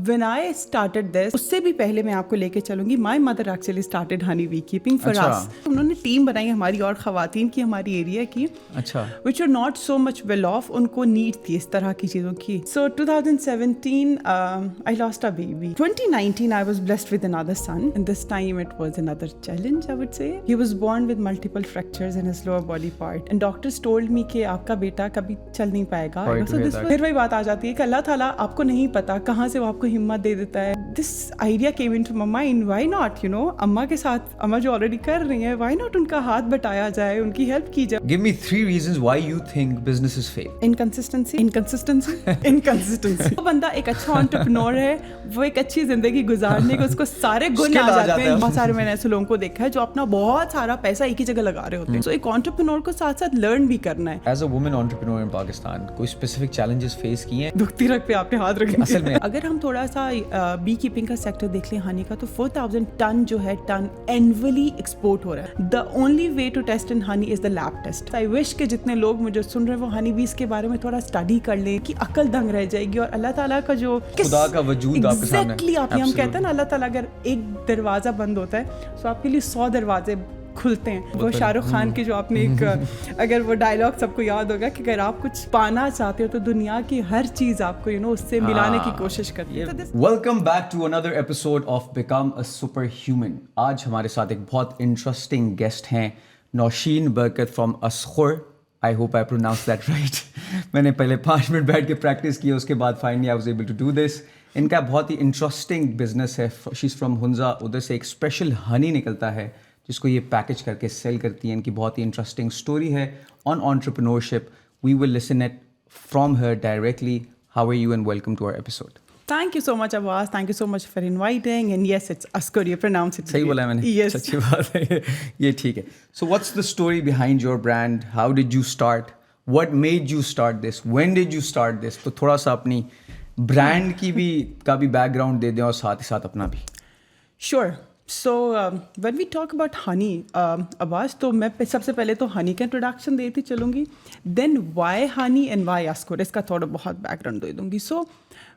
when I started this, उससे भी पहले मैं आपको लेके चलूंगी. My mother actually started honey beekeeping for us. उन्होंने टीम बनाई हमारी और ख़वातीन की हमारी एरिया की. अच्छा. Which are not so much well off. उनको नीड थी इस तरह की चीज़ों की. So 2017 I lost a baby. 2019 I was blessed with another son, and this time it was another challenge, I would say. He was born with multiple fractures in his lower body part, and doctors told me कि आपका बेटा कभी चल नहीं पाएगा. फिर वही बात आ जाती है कि अल्लाह ताला आपको नहीं पता कहाँ से वो आपको हिम्मत दे देता है. This idea came into my mind, why not, you know, अम्मा के साथ अम्मा जो ऑलरेडी कर रही हैं, why not उनका हाथ बटाया जाए, उनकी हेल्प की जाए. Give me 3 reasons why you think businesses fail. Inconsistency. वो बंदा एक अच्छा एंटरप्रेन्योर है, वो एक अच्छी जिंदगी गुजारने के उसको सारे गुण आ जाते हैं. बहुत सारे मैंने ऐसे लोगों को देखा है जो अपना बहुत सारा पैसा एक ही जगह लगा रहे होते हैं. So एक एंटरप्रेन्योर को साथ साथ लर्न भी करना है. As a woman entrepreneur in Pakistan, कोई specific challenges face किए हैं? दुखती रख पे आपने हाथ रखे. असल में अगर हम थोड़ा सा बी कीपिंग का सेक्टर देख लें हनी का, तो 4000 टन जो है टन एनुअली एक्सपोर्ट हो रहा है. The only way to test in honey is the lab test. I wish के जितने लोग मुझे सुन रहे हैं वो हनी बीज के बारे में थोड़ा स्टडी कर लें कि अकल दंग रह जाएगी और अल्लाह ताला का जो खुदा का वजूद आपके सामने. एग्जैक्टली हम कहते हैं ना, अल्लाह ताला अगर एक दरवाजा बंद होता है तो आपके लिए 100 दरवाजे खुलते हैं. वो शाहरुख खान की जो आपने एक अगर वो डायलॉग सबको याद होगा कि अगर आप कुछ पाना चाहते हो तो दुनिया की हर चीज आपको उससे मिलाने की कोशिश करती है. Welcome back to another episode of become a super human. आज हमारे साथ एक बहुत इंटरेस्टिंग गेस्ट हैं, Nausheen Barkat from Askur. I hope I pronounce that right. मैंने पहले 5 मिनट बैठ के प्रैक्टिस की, उसके बाद finally I was able to do this. इनका बहुत ही इंटरेस्टिंग बिजनेस है. She is from Hunza. उधर से एक स्पेशल हनी निकलता है जिसको ये पैकेज करके सेल करती हैं. इनकी बहुत ही इंटरेस्टिंग स्टोरी है on entrepreneurship. We will listen it from her directly. How are you and welcome to our episode. Thank you so much, Abbas. Thank you so much for inviting. And yes, it's Askur. You pronounce it. सही बोला है मैंने. Yes. अच्छी बात है. ये ठीक है. So what's the story behind your brand? How did you start? What made you start this? When did you start this? तो थोड़ा सा अपनी ब्रांड की भी बैकग्राउंड दे दें और साथ ही साथ अपना भी. Sure. So when we talk about honey, Abbas, तो मैं सबसे पहले तो हनी का इंट्रोडक्शन देती चलूँगी. Then why honey and why Askur, इसका थोड़ा बहुत बैकग्राउंड दे दूँगी. So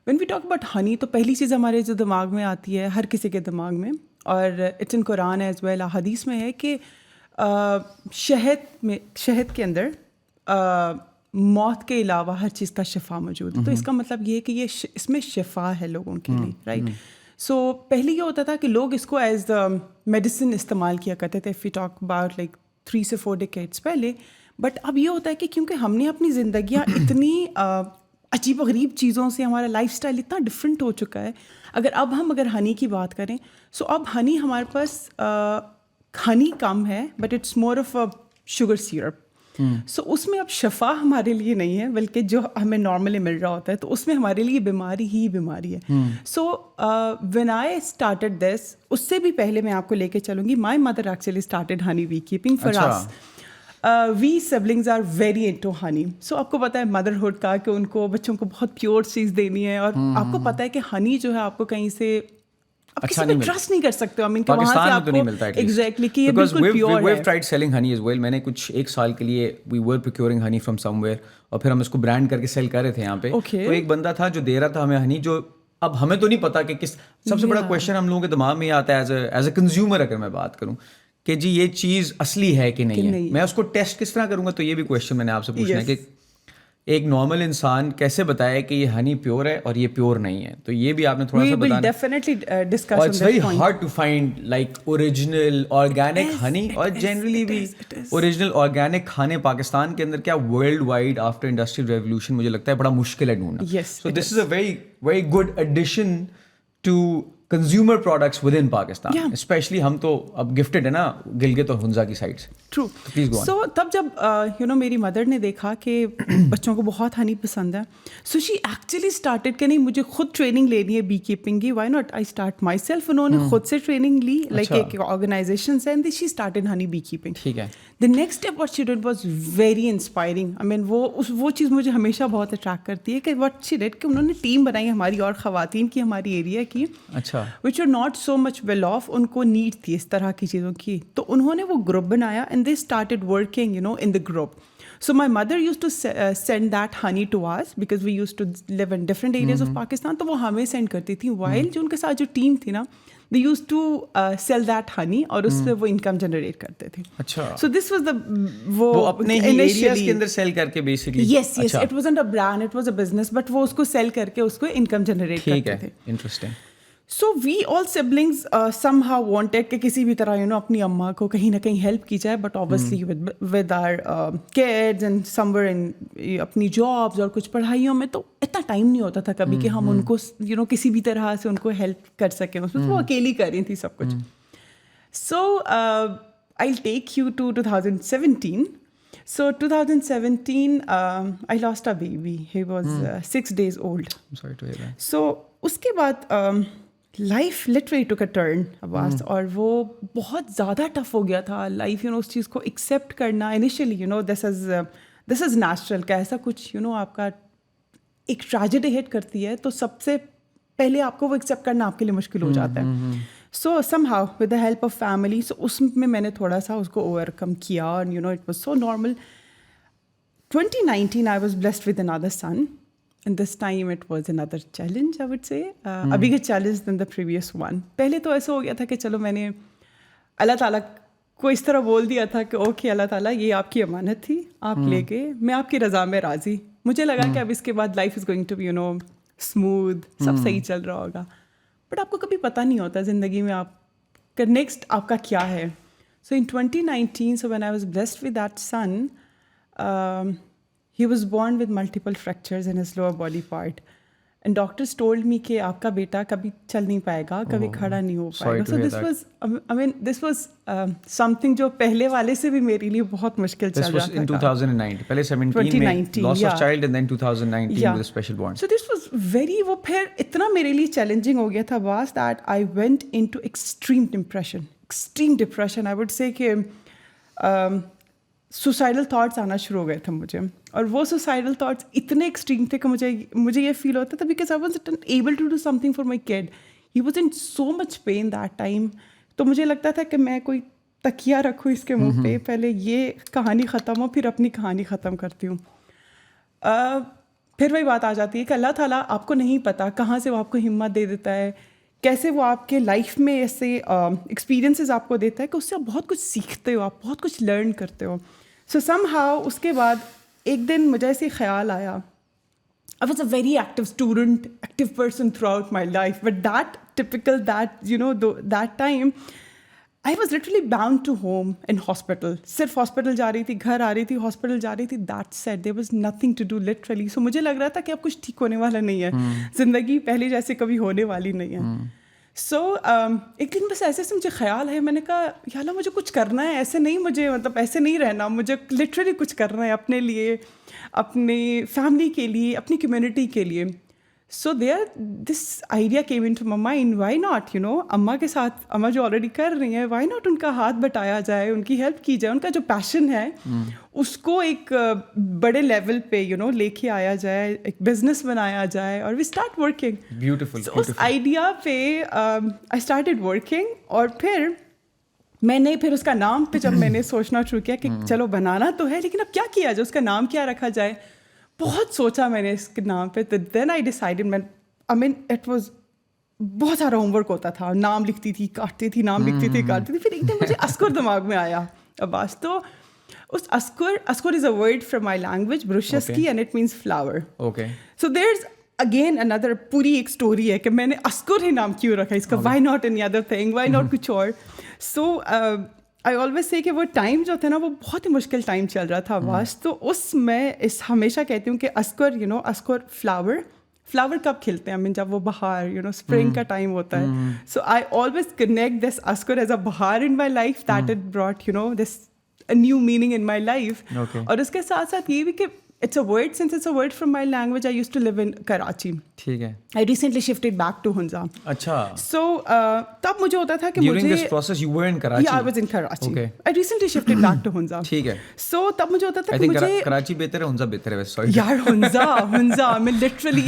when we talk about honey, तो पहली चीज़ हमारे जो दिमाग में आती है, हर किसी के दिमाग में, और it's in Quran as well, हदीस में है कि शहद के अंदर मौत के अलावा हर चीज़ का शिफा मौजूद है. तो इसका मतलब ये है कि इसमें शिफा है लोगों के लिए, राइट. सो पहले ये होता था कि लोग इसको एज मेडिसिन इस्तेमाल किया करते थे. If you talk about like 3 से 4 डिकेड्स पहले. बट अब ये होता है कि क्योंकि हमने अपनी ज़िंदगियाँ इतनी अजीब गरीब चीज़ों से, हमारा लाइफस्टाइल इतना डिफरेंट हो चुका है. अगर हनी की बात करें, सो अब हनी हमारे पास हनी कम है, but it's more of a sugar syrup. So उसमें अब शफा हमारे लिए नहीं है, बल्कि जो हमें नॉर्मली मिल रहा होता है, तो उसमें हमारे लिए बीमारी ही बीमारी है. So when I started this, उससे भी पहले मैं आपको लेके चलूँगी. My mother actually started honey bee keeping for us. We siblings are very into honey. So आपको पता है मदरहुड का कि उनको बच्चों को बहुत प्योर चीज़ देनी है, और आपको पता है कि हनी जो है आपको कहीं से आप किसी पे ट्रस्ट नहीं कर सकते हो. आई मीन कि वहाँ से आपको नहीं मिलता है एग्जैक्टली कि ये बिल्कुल प्योर है. we've tried selling honey as well. मैंने कुछ 1 साल के लिए we were procuring honey from somewhere, और फिर हम इसको ब्रांड करके सेल कर रहे थे यहाँ पे. तो एक बंदा था जो दे रहा था हमें हनी, जो अब हमें तो नहीं पता कि किस. सबसे बड़ा क्वेश्चन हम लोगों के दिमाग में आता है एज अ कंज्यूमर, अगर मैं बात करूँ कि जी ये चीज़ असली है कि नहीं है. मैं उसको टेस्ट किस तरह करूँगा, तो ये भी क्वेश्चन मैंने आपसे पूछना है कि एक नॉर्मल इंसान कैसे बताए कि ये हनी प्योर है और ये प्योर नहीं है. तो ये भी आपने थोड़ा सा बताना. Definitely discuss. और it's very hard to find like original organic honey, और जनरली भी ओरिजिनल ऑर्गेनिक खाने पाकिस्तान के अंदर क्या world wide after industrial revolution मुझे लगता है बड़ा मुश्किल है ढूंढना. So this is a very very good addition to consumer products within Pakistan. Specially हम तो अब गिफ्टेड है ना गिलगित और हुंजा की साइड से. ट्रू. सो तब जब मेरी मदर ने देखा कि बच्चों को बहुत हनी पसंद है, सो शी एक्चुअली स्टार्टेड कि नहीं मुझे खुद ट्रेनिंग लेनी है बी कीपिंग की, why not I start my self. उन्होंने खुद से ट्रेनिंग ली, लाइक एक ऑर्गेनाइजेशन से, and she started honey bee keeping. ठीक है. The next step what she did was very inspiring. I mean वो चीज़ मुझे हमेशा बहुत अट्रैक्ट करती है कि व्हाट शी डिड कि उन्होंने टीम बनाई हमारी और ख़वातीन की हमारी एरिया की. अच्छा. Which are not so much well off. उनको नीड थी इस तरह की चीज़ों की, तो उन्होंने वो ग्रुप बनाया, and they started working in the group. So my mother used to send that honey to us because we used to live in different areas of Pakistan. तो वो हमें send करती थी. While जो उनके साथ जो team थी ना, they used to sell that honey और उससे वो income generate करते थे. अच्छा. So this was the वो अपने ही areas के अंदर sell करके basically. Yes. It wasn't a brand, it was a business, but वो उसको sell करके उसको income generate करते थे. Interesting. So we all siblings somehow wanted कि किसी भी तरह अपनी अम्मा को कहीं ना कहीं help की जाए, but obviously with our kids and somewhere in अपनी jobs और कुछ पढ़ाइयों में तो इतना टाइम नहीं होता था कभी कि हम उनको किसी भी तरह से उनको help कर सकें. उसमें वो अकेली कर रही थी सब कुछ. So I'll take you to 2017. So 2017 I lost a baby. He was 6 days old. I'm sorry to hear that. So उसके बाद life literally took a turn Abbas, और वो बहुत ज़्यादा टफ हो गया था लाइफ उस चीज़ को एक्सेप्ट करना. इनिशियली दिस इज़ नेचुरल का ऐसा कुछ आपका एक ट्रेजेडी हिट करती है तो सबसे पहले आपको वो एक्सेप्ट करना आपके लिए मुश्किल हो जाता है. So somehow with the help of family, so उसमें मैंने थोड़ा सा उसको ओवरकम किया और it was so normal. 2019 I was blessed with another son. And this time it was another challenge, I would say. A bigger challenge than the previous one. पहले तो ऐसा हो गया था कि चलो मैंने अल्लाह ताला को इस तरह बोल दिया था कि ओके अल्लाह ताला ये आपकी अमानत थी, आप ले गए, मैं आपकी रज़ा में राज़ी. मुझे लगा कि अब इसके बाद life is going to be smooth, सब सही चल रहा होगा. बट आपको कभी पता नहीं होता ज़िंदगी में आपका नेक्स्ट आपका क्या है. सो इन 2019, so when I was blessed with that son, he was born with multiple fractures in his lower body part. And doctors told me कि आपका बेटा कभी चल नहीं पाएगा, कभी खड़ा नहीं हो पाएगा. So this was something जो पहले वाले से भी मेरे लिए बहुत मुश्किल चल रहा था. This was in 2009. पहले 17 में loss of child and then 2019 with a special born. So this was वो फिर इतना मेरे लिए challenging हो गया था was that I went into extreme depression. I would say कि सुसाइडल थाट्स आना शुरू हो गए थे मुझे, और वो सुसाइडल थाट्स इतने एक्सट्रीम थे कि मुझे ये फील होता था because I was able to do something for my kid. He was in so much pain that time. तो मुझे लगता था कि मैं कोई तकिया रखूँ इसके मुंह पे, पहले ये कहानी ख़त्म हो फिर अपनी कहानी ख़त्म करती हूँ. फिर वही बात आ जाती है कि अल्लाह ताला आपको नहीं पता कहाँ से वो आपको हिम्मत दे देता है, कैसे वो आपके लाइफ में ऐसे एक्सपीरियंसेस आपको देता है कि उससे आप बहुत कुछ सीखते हो, आप बहुत कुछ लर्न करते हो. सो समहाउ उसके बाद एक दिन मुझे ऐसे ख्याल आया. I was a very active person throughout my life, but that time I was literally bound to home and hospital. सिर्फ हॉस्पिटल जा रही थी, घर आ रही थी, हॉस्पिटल जा रही थी. That's it. There was nothing to do literally. So मुझे लग रहा था कि अब कुछ ठीक होने वाला नहीं है, जिंदगी पहले जैसे कभी होने वाली नहीं है. So एक दिन बस ऐसे से मुझे ख्याल है, मैंने कहा या अल्लाह मुझे कुछ करना है, ऐसे नहीं मुझे ऐसे नहीं रहना, मुझे लिटरली कुछ करना है अपने लिए, अपनी फैमिली के लिए, अपनी कम्युनिटी के लिए. So this idea came into my mind, why not, अम्मा के साथ, अम्मा जो ऑलरेडी कर रही हैं, why not उनका हाथ बटाया जाए, उनकी हेल्प की जाए, उनका जो पैशन है उसको एक बड़े लेवल पे लेके आया जाए, एक बिजनेस बनाया जाए, और वी स्टार्ट वर्किंग. ब्यूटीफुल. उस आइडिया पे आई स्टार्टेड वर्किंग, और फिर उसका नाम पे जब मैंने सोचना शुरू किया कि चलो बनाना तो है, लेकिन अब क्या किया जाए, उसका नाम क्या रखा जाए. बहुत सोचा मैंने इसके नाम पे. तो then I decided, it was बहुत सारा होमवर्क होता था, नाम लिखती थी काटती थी, नाम लिखती थी काटती थी. फिर एक दिन मुझे अस्कुर दिमाग में आया अब्बास. तो उस Askur is a word from my language Burushaski, and it means flower. Okay. So there is again another पूरी एक स्टोरी है कि मैंने अस्कुर ही नाम क्यों रखा इसका. Why not any other thing, why not कुछ और. सो आई ऑलवेज से कि वो टाइम जो था ना, वो बहुत ही मुश्किल टाइम चल रहा था वास. तो उसमें हमेशा कहती हूँ कि अस्कुर फ्लावर कब खिलते हैं, जब वो बहार स्प्रिंग का टाइम होता है. So I always connect this Askur as a बहार in my life, that it brought this a new meaning in my life. और उसके साथ साथ ये भी कि it's a word, since it's a word from my language, I used to live in Karachi. ठीक है. I recently shifted back to Hunza. अच्छा. So तब मुझे होता था कि During मुझे this process, you were in Karachi. Yeah, I was in Karachi. Okay. I recently shifted back to Hunza. ठीक है. So तब मुझे होता था I कि think मुझे Karachi better है, Hunza better है. Sorry. यार Hunza मैं literally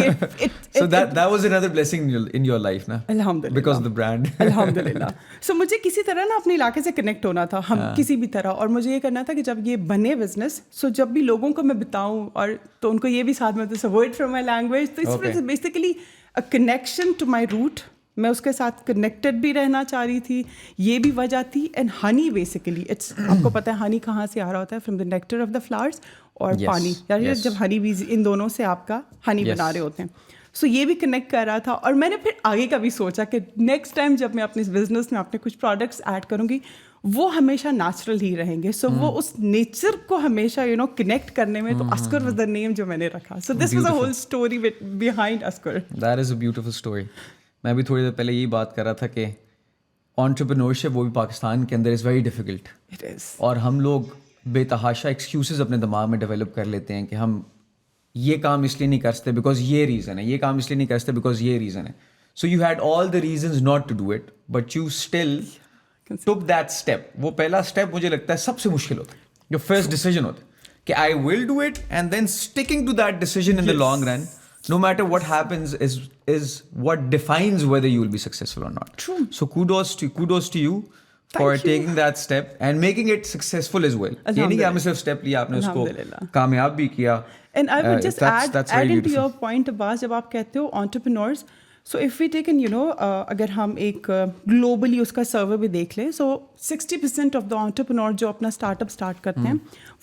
So that was another blessing in your life, ना? Alhamdulillah. Because of the brand. अल्हम्दुलिल्लाह. So मुझे किसी तरह ना अपने इलाके से कनेक्ट होना था, हम किसी भी तरह, और मुझे ये करना था कि जब ये बने बिजनेस, सो जब भी लोगों को मैं बताऊं और तो उनको ये भी साथ में तो वर्ड फ्रॉम माय लैंग्वेज, तो it's basically a connection to my root. मैं उसके साथ कनेक्टेड भी रहना चाह रही थी, ये भी वजह थी. एंड हनी बेसिकली इट्स, आपको पता है हनी कहाँ से आ रहा होता है, from the nectar of the flowers और पानी, यार जब हनी बीज इन दोनों से आपका हनी बना रहे होते हैं. सो ये भी कनेक्ट कर रहा था. और मैंने फिर आगे का भी सोचा कि नेक्स्ट टाइम जब मैं अपने बिजनेस में अपने कुछ प्रोडक्ट्स ऐड करूँगी, वो हमेशा नेचुरल ही रहेंगे. सो वो उस नेचर को हमेशा कनेक्ट करने में, तो अस्कर वाज द नेम जो मैंने रखा. So this was a whole story behind Askar. That is a beautiful story. मैं भी थोड़ी देर पहले यही बात कर रहा था कि एंटरप्रेन्योरशिप वो भी पाकिस्तान के अंदर is very difficult. It is. और हम लोग बेतहाशा एक्सक्यूजेस अपने दिमाग में डेवलप कर लेते हैं कि हम ये काम इसलिए नहीं कर सकते बिकॉज ये रीज़न है, ये काम इसलिए नहीं कर सकते बिकॉज ये रीज़न है. So you had all the reasons not to do it, but you still took that step. वो पहला स्टेप मुझे लगता है सबसे मुश्किल होता है, जो फर्स्ट डिसीजन होता है कि I will do it, and then sticking to that decision in the long run, no matter what happens, is what defines whether you will be successful or not. True. So kudos to you for taking that step and making it successful as well. ये नहीं कि आपने सिर्फ step लिया, आपने उसको कामयाब भी किया. And I would just add into your point, Abbas, जब आप कहते हो entrepreneurs, so if we take in अगर हम एक ग्लोबली उसका सर्वे भी देख लें, सो 60% ऑफ द एंटरप्रेन्योर जो अपना स्टार्टअप स्टार्ट करते हैं,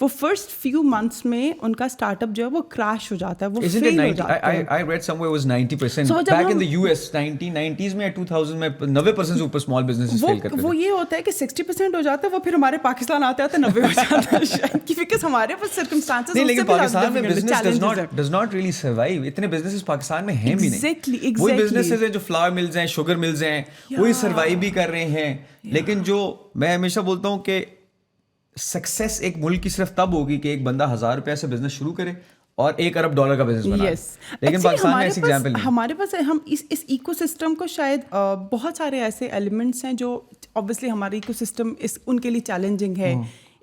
वो फर्स्ट फ्यू मंथ्स में उनका स्टार्टअप जो है वो क्रैश हो जाता है, वो फेल हो जाता है. I read somewhere it was 90%. So back in the US 1990s में 2000 में 90% से ऊपर स्मॉल बिजनेसेस फेल करते थे. वो ये होता है कि 60% हो जाता है, वो फिर हमारे पाकिस्तान आते आते 90 हो जाता है शायद, बिकॉज़ हमारे पास सर्कमस्टेंसेस नहीं. लेकिन पाकिस्तान में business does not really survive. इतने बिजनेसेस पाकिस्तान में हैं भी नहीं. Exactly. बिजनेसेस हैं जो फ्लावर मिल्स हैं, शुगर मिल्स हैं, वही सर्वाइव भी कर रहे हैं. लेकिन जो मैं हमेशा बोलता हूँ कि सक्सेस एक मुल्क की सिर्फ तब होगी कि एक बंदा $1000 से बिजनेस शुरू करे और $1 अरब का बिजनेस बनाए. लेकिन पाकिस्तान में ऐसे एग्जांपल नहीं. हमारे पास हम इस इकोसिस्टम को शायद बहुत सारे ऐसे एलिमेंट्स हैं जो ऑब्वियसली हमारा इकोसिस्टम उनके लिए चैलेंजिंग है.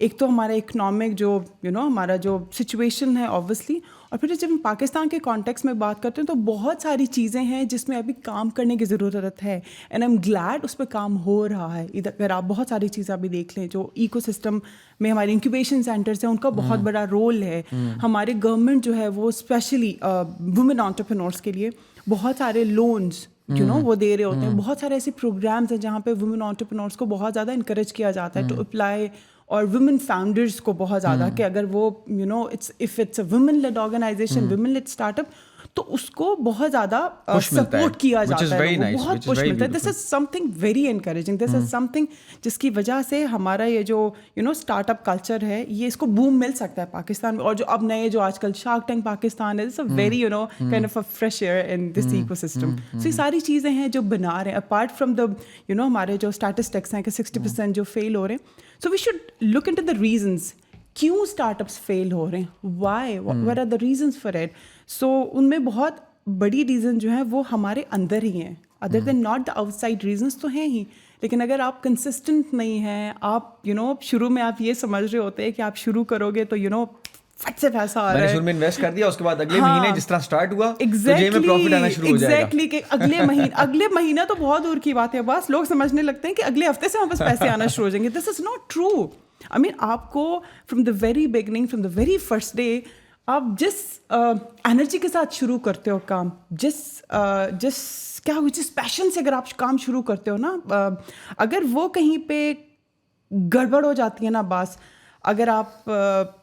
एक तो हमारा इकोनॉमिक जो हमारा जो सिचुएशन है ऑब्वियसली, और फिर जब हम पाकिस्तान के कॉन्टेक्स्ट में बात करते हैं तो बहुत सारी चीज़ें हैं जिसमें अभी काम करने की ज़रूरत है. एंड आई एम ग्लैड उस पर काम हो रहा है. इधर अगर आप बहुत सारी चीज़ें अभी देख लें, जो इकोसिस्टम में हमारे इंक्यूबेशन सेंटर्स हैं उनका बहुत बड़ा रोल है. हमारे गवर्नमेंट जो है वो स्पेशली वुमेन एंटरप्रेन्योर्स के लिए बहुत सारे लोन्स वो दे रहे होते हैं. बहुत सारे ऐसे प्रोग्राम्स हैं जहाँ पे वुमेन एंटरप्रेन्योर्स को बहुत ज़्यादा इंकरेज किया जाता है टू अप्लाई, और वुमेन फाउंडर्स को बहुत ज़्यादा कि अगर वो if it's a women led organisation, women led startup, तो उसको बहुत ज़्यादा सपोर्ट किया जाता है, बहुत पुश मिलता है. This is something very encouraging. This is something जिसकी वजह से हमारा ये जो स्टार्टअप कल्चर है, ये इसको बूम मिल सकता है पाकिस्तान में. और जो अब नए जो आजकल शार्क टैंक पाकिस्तान है, it's a very kind of a fresh air in this ecosystem. So ये सारी चीज़ें हैं जो बना रहे हैं, अपार्ट फ्रॉम द हमारे जो स्टैटिस्टिक्स हैं कि 60% जो फेल हो रहे हैं. So we should look into the reasons क्यों स्टार्टअप्स फेल हो रहे हैं, why, what are the reasons for it. So उनमें बहुत बड़ी रीज़न जो है वो हमारे अंदर ही हैं, other than not the outside reasons तो हैं ही. लेकिन अगर आप कंसिस्टेंट नहीं हैं, आप शुरू में आप ये समझ रहे होते हैं कि आप शुरू करोगे तो फट से पैसा आ रहा है, मैंने शुरू में इन्वेस्ट कर दिया, उसके बाद अगले महीने जिस तरह स्टार्ट हुआ तो जेब में प्रॉफिट आना शुरू हो जाएगा. एग्जैक्टली कि अगले महीना तो बहुत दूर की बात है. बस लोग समझने लगते हैं कि अगले हफ्ते से हमारे पास पैसे आना शुरू हो जाएंगे. This is not true. I mean आपको from the very beginning, from the very first day, आप जिस एनर्जी के साथ शुरू करते हो काम, जिस पैशन से अगर आप काम शुरू करते हो ना, अगर वो कहीं पे गड़बड़ हो जाती है ना, बस अगर आप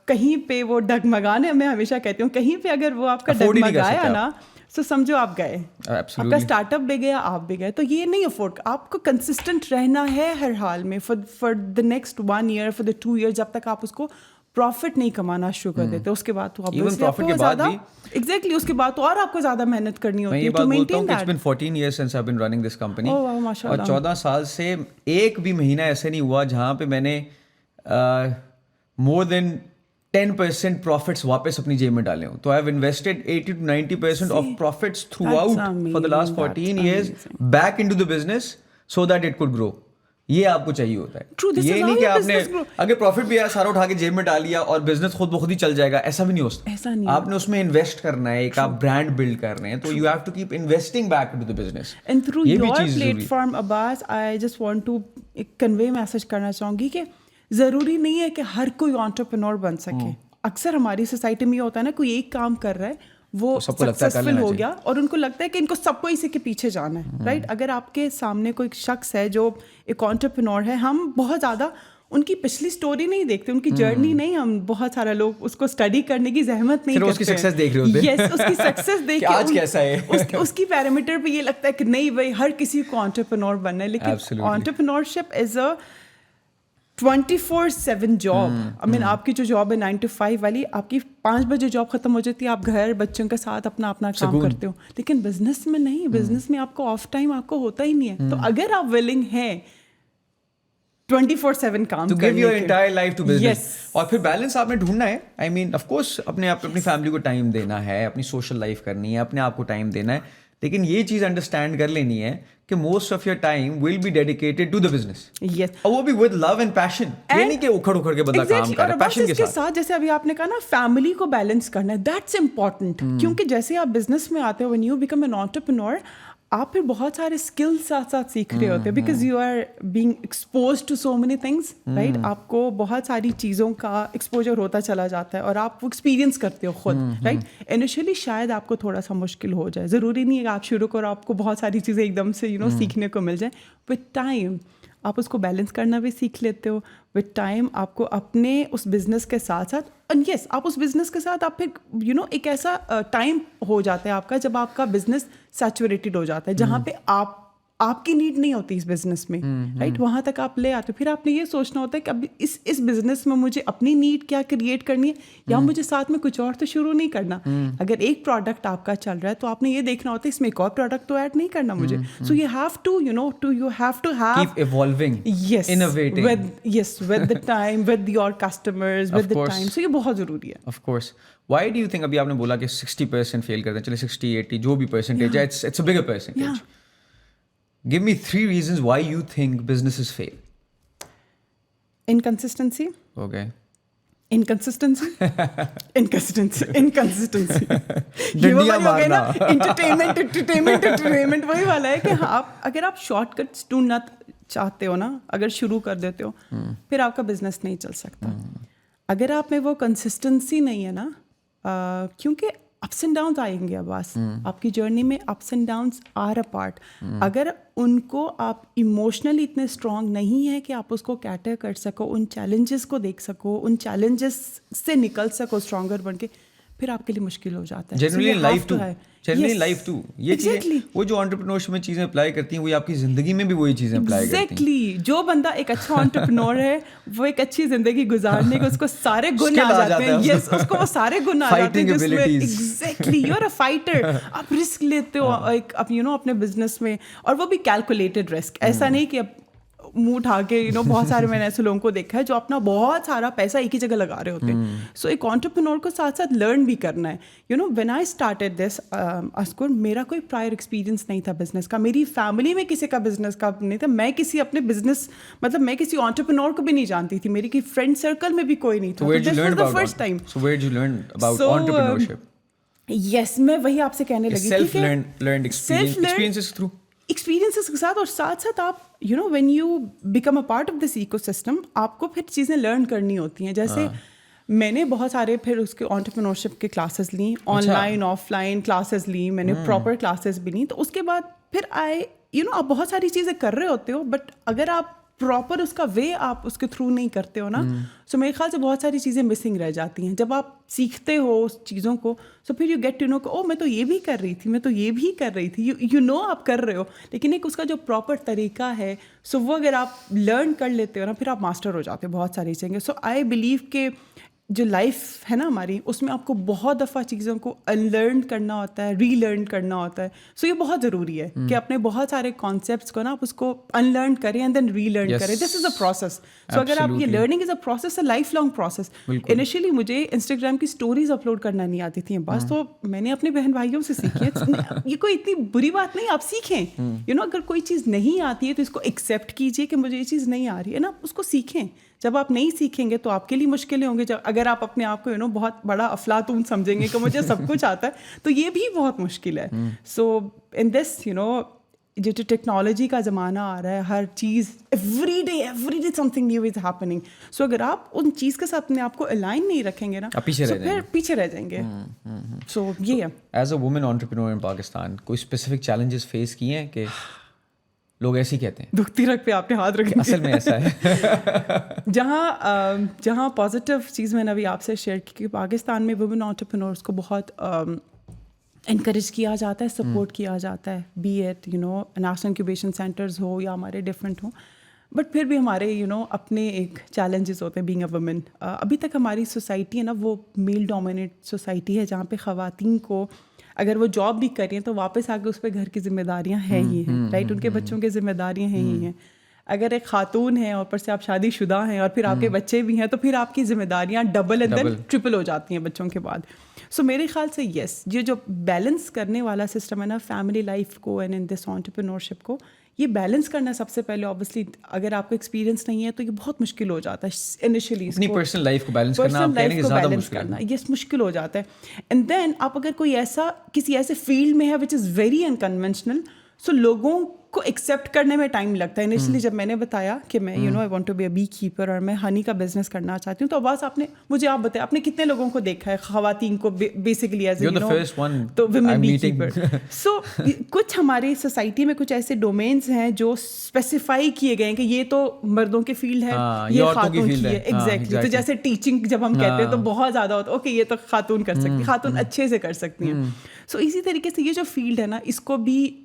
कहीं पे वो डगमगाने, मैं हमेशा कहती हूँ कहीं पे अगर वो आपका डगमगाया ना, तो समझो आप गए, आपका स्टार्टअप भी गया, आप भी गए. तो ये नहीं अफोर्ड, आपको कंसिस्टेंट रहना है हर हाल में for the next 1 year, for the 2 years, जब तक आप उसको प्रॉफिट नहीं कमाना शुरू कर देते. उसके बाद तो आपको ज़्यादा एग्जैक्टली उसके बाद तो और आपको ज़्यादा मेहनत करनी होती है to maintain that. It's been 14 years since I've been running this company. Oh, माशाल्लाह. और 14 साल से एक भी महीना ऐसे नहीं हुआ जहाँ पे मैंने more than 10% प्रॉफिट्स वापस अपनी जेब में डाले हूँ. तो I have invested 80 to 90% of profits through out for the last 14 years back into the business so that it could grow. ये आपको चाहिए होता है. True, this ये is नहीं how कि your आपने business grow. अगर प्रॉफिट भी आया सारा उठा के जेब में डाल लिया और बिजनेस खुद ब खुद ही चल जाएगा, ऐसा भी नहीं हो सकता. ऐसा नहीं आपने उसमें इन्वेस्ट करना है, एक आप ब्रांड बिल्ड कर रहे हैं, तो you have to keep investing back into the business. And through ये भी your चीज़ जरूरी है. platform, Abbas, I just want to convey message करना चाहूँगी कि ज़रूरी नहीं है कि हर कोई एंटरप्रेन्योर बन सके. अक्सर हमारी सोसाइटी में ये होता है ना, कोई एक काम कर रहा है, वो सबको लगता है कर सक्सेसफुल लेना हो गया और उनको लगता है कि इनको सबको इसी के पीछे जाना है, राइट. अगर आपके सामने कोई शख्स है जो एक एंटरप्रेन्योर है, हम बहुत ज़्यादा उनकी पिछली स्टोरी नहीं देखते, उनकी जर्नी नहीं, हम बहुत सारा लोग उसको स्टडी करने की जहमत नहीं करते. उसकी सक्सेस देख रहे होते हैं. यस, उसकी सक्सेस देख आज कैसा है. उसकी पैरामीटर पे ये लगता है कि नहीं भाई हर किसी को एंटरप्रेन्योर बनना है, लेकिन entrepreneurship is a 24/7 job. I mean आपकी जो जॉब है 9 to 5 वाली, आपकी 5 बजे जॉब खत्म हो जाती है, आप घर बच्चों के साथ अपना काम करते हो. लेकिन बिजनेस में नहीं, बिजनेस में आपको ऑफ टाइम आपको होता ही नहीं है. तो अगर आप विलिंग हैं 24/7 काम to give your entire life to business. Yes. और फिर बैलेंस आपने ढूंढना है. आई मीन ऑफ कोर्स अपनी फैमिली को टाइम देना है, अपनी सोशल लाइफ करनी है, अपने आप को टाइम देना है, लेकिन ये चीज अंडरस्टैंड कर लेनी है कि most of your time will be dedicated to the business. Yes, और वो भी विद लव एंड पैशन. ये नहीं कि उखड़ उखड़ के बंदा काम कर रहा है, पैशन के साथ. जैसे अभी आपने कहा ना, फैमिली को बैलेंस करना है, दैट्स इंपॉर्टेंट. क्योंकि जैसे आप बिजनेस में आते हो, when you become an entrepreneur, आप फिर बहुत सारे स्किल्स साथ साथ सीख रहे होते हैं, because you are being expose to so many things, right. आपको बहुत सारी चीज़ों का एक्सपोजर होता चला जाता है और आप वो एक्सपीरियंस करते हो खुद, राइट. इनिशियली शायद आपको थोड़ा सा मुश्किल हो जाए, ज़रूरी नहीं है कि आप शुरू करो आपको बहुत सारी चीज़ें एकदम से सीखने को मिल जाए. विद टाइम आप उसको बैलेंस करना भी सीख लेते हो. विद टाइम आपको अपने उस बिज़नेस के साथ साथ, एंड यस, आप उस बिज़नेस के साथ आप फिर एक ऐसा टाइम हो जाता है आपका जब आपका बिज़नेस सैचुरेटेड हो जाता है, जहाँ पे आपकी नीड नहीं होती इस बिजनेस में, राइट. वहाँ तक आप ले आते हो. फिर आपने ये सोचना होता है कि अब इस बिजनेस में मुझे अपनी नीड क्या क्रिएट करनी है, या मुझे साथ में कुछ और तो शुरू नहीं करना. अगर एक प्रोडक्ट आपका चल रहा है तो आपने ये देखना होता है इसमें एक और प्रोडक्ट तो ऐड नहीं करना मुझे. So you have to you have to keep evolving, innovating, with the time, with your customers, with the time. So ये बहुत जरूरी है. Of course. Why do you think, अभी आपने बोला कि 60% फेल करते हैं, चलिए 60-80 जो भी परसेंटेज है, it's a bigger percentage. Give me 3 reasons why you think businesses fail. Inconsistency. Okay. Inconsistency. डंडियां मारना. Entertainment वही वाला है कि अगर आप शॉर्टकट्स ढूंढना चाहते हो ना, अगर शुरू कर देते हो, फिर आपका बिजनेस नहीं चल सकता. अगर आप में वो कंसिस्टेंसी नहीं है ना, क्योंकि अप्स एंड डाउन्स आएंगे. अब्बास, आपकी जर्नी में ups and downs are a part. अगर उनको आप इमोशनली इतने स्ट्रांग नहीं है कि आप उसको कैटर कर सको, उन चैलेंजेस को देख सको, उन चैलेंजेस से निकल सको स्ट्रांगर बन के, फिर आपके लिए मुश्किल हो जाता है. जनरली लाइफ टू ये चीजें, वो जो एंटरप्रेन्योरशिप में चीजें अप्लाई करती हैं, वो आपकी जिंदगी में भी वही चीजें अप्लाई करती हैं. एग्जैक्टली. जो बंदा एक अच्छा एंटरप्रेन्योर है, वो एक अच्छी जिंदगी गुजारने के उसको सारे गुण आ जाते हैं. यस, उसको वो सारे गुण आ जाते हैं जिसमें exactly you are a fighter. आप रिस्क लेते हो अपने बिजनेस में, और वो भी कैलकुलेटेड रिस्क. ऐसा नहीं कि अब मुंह उठा के बहुत सारे मैंने ऐसे लोगों को देखा है जो अपना बहुत सारा पैसा एक ही जगह लगा रहे होते हैं. सो एक एंटरप्रेन्योर को साथ साथ लर्न भी करना है. व्हेन आई स्टार्टेड दिस अस्कुर, मेरा कोई प्रायर एक्सपीरियंस नहीं था बिजनेस का, मेरी फैमिली में किसी का बिजनेस का नहीं था. मैं किसी अपने बिजनेस मैं किसी एंटरप्रेन्योर को भी नहीं जानती थी, मेरी फ्रेंड सर्कल में भी कोई नहीं था. This was the first time. So where did you learn about entrepreneurship? Yes, मैं वही आपसे कहने लगी थी कि self learned experiences through experiences के साथ, और साथ साथ आप when you become a part of this ecosystem, आपको फिर चीज़ें लर्न करनी होती हैं. जैसे मैंने बहुत सारे फिर उसके एंटरप्रेन्योरशिप के क्लासेस ली, ऑनलाइन ऑफलाइन क्लासेस ली मैंने, प्रॉपर क्लासेस भी ली. तो उसके बाद फिर आप बहुत सारी चीज़ें कर रहे होते हो, बट अगर आप प्रॉपर उसका वे आप उसके थ्रू नहीं करते हो ना, सो मेरे ख्याल से बहुत सारी चीज़ें मिसिंग रह जाती हैं. जब आप सीखते हो उस चीज़ों को, सो फिर यू गेट टू नो कि मैं तो ये भी कर रही थी, मैं तो ये भी कर रही थी. यू आप कर रहे हो, लेकिन एक उसका जो प्रॉपर तरीका है, सो वो अगर आप लर्न कर लेते हो ना, फिर आप मास्टर हो जाते हो बहुत सारी चीज़ें. सो आई बिलीव के جو لائف ہے نا ہماری, اس میں آپ کو بہت دفعہ چیزوں کو انلرن کرنا ہوتا ہے, ری لرن کرنا ہوتا ہے. سو یہ بہت ضروری ہے کہ اپنے بہت سارے کانسیپٹس کو نا آپ اس کو انلرن کریں اینڈ دین ری لرن کریں. دس از اے پروسیس. سو اگر آپ یہ learning is a process, a life long process. Initially مجھے انسٹاگرام کی اسٹوریز اپلوڈ کرنا نہیں آتی تھیں بس, تو میں نے اپنے بہن بھائیوں سے سیکھی. یہ کوئی اتنی بری بات نہیں, آپ سیکھیں. یو نو, اگر کوئی چیز نہیں آتی ہے تو اس کو ایکسیپٹ کیجیے کہ مجھے یہ چیز نہیں آ رہی ہے نا, اس کو سیکھیں. جب آپ نہیں سیکھیں گے تو آپ کے لیے مشکلیں ہوں گے. جب اگر آپ اپنے آپ کو یو نو بہت بڑا افلاطون سمجھیں گے کہ مجھے سب کچھ آتا ہے, تو یہ بھی بہت مشکل ہے. سو ان دس یو نو, جو ٹیکنالوجی کا زمانہ آ رہا ہے, ہر چیز every day something new is happening. So اگر آپ ان چیز کے ساتھ اپنے آپ کو الائن نہیں رکھیں گے نا, پھر پیچھے رہ جائیں گے. سو یہ ہے. ایز اے وومن انٹرپرینور ان پاکستان, کوئی اسپیسیفک چیلنجز فیس کیے ہیں کہ لوگ ایسے ہی کہتے ہیں؟ دکھتی رکھ پہ آپ نے ہاتھ رکھے. اصل میں ایسا ہے جہاں پازیٹیو چیز میں نے ابھی آپ سے شیئر کی کہ پاکستان میں وومن انٹرپرینورس کو بہت انکریج کیا جاتا ہے, سپورٹ کیا جاتا ہے, be it you know national incubation centres ہو یا ہمارے ڈفرینٹ ہوں. بٹ پھر بھی ہمارے یو نو اپنے ایک چیلنجز ہوتے ہیں بینگ اے وومن. ابھی تک ہماری سوسائٹی ہے نا, وہ میل ڈومینیٹ سوسائٹی ہے, جہاں پہ خواتین کو اگر وہ جاب بھی کر رہی ہیں تو واپس آ کے اس پہ گھر کی ذمہ داریاں ہیں ہی ہیں, رائٹ. ان کے بچوں کی ذمہ داریاں ہیں ہی ہیں. اگر ایک خاتون ہے اور اوپر سے آپ شادی شدہ ہیں اور پھر آپ کے بچے بھی ہیں, تو پھر آپ کی ذمہ داریاں ڈبل اینڈ دین ٹرپل ہو جاتی ہیں بچوں کے بعد. سو میرے خیال سے یس, یہ جو بیلنس کرنے والا سسٹم ہے نا فیملی لائف کو اینڈ ان دس انٹرپرینورشپ کو, یہ بیلنس کرنا سب سے پہلے اوبیسلی اگر آپ کو ایکسپیرینس نہیں ہے تو یہ بہت مشکل ہو جاتا ہے انیشلی. اپنی پرسنل لائف کو بیلنس کرنا یس مشکل ہو جاتا ہے. اینڈ دین آپ اگر کوئی ایسا کسی ایسے فیلڈ میں ہے وچ از ویری انکنونشنل, سو لوگوں کو ایکسیپٹ کرنے میں ٹائم لگتا ہے. انیشلی جب میں نے بتایا کہ میں you know I want to be a beekeeper اور میں ہنی کا بزنس کرنا چاہتی ہوں, تو بس آپ نے مجھے آپ بتایا آپ نے کتنے لوگوں کو دیکھا ہے خواتین کو basically as a you know تو ویمن بی کیپر. سو کچھ ہماری سوسائٹی میں کچھ ایسے ڈومینس ہیں جو اسپیسیفائی کیے گئے ہیں کہ یہ تو مردوں کے فیلڈ ہے, یہ خاتون کی ہے. ایگزیکٹلی. تو جیسے ٹیچنگ جب ہم کہتے ہیں تو بہت زیادہ ہوتا ہے اوکے یہ تو خاتون کر سکتی, خاتون اچھے سے کر سکتی ہیں. سو اسی طریقے سے یہ جو فیلڈ ہے نا, اس کو بھی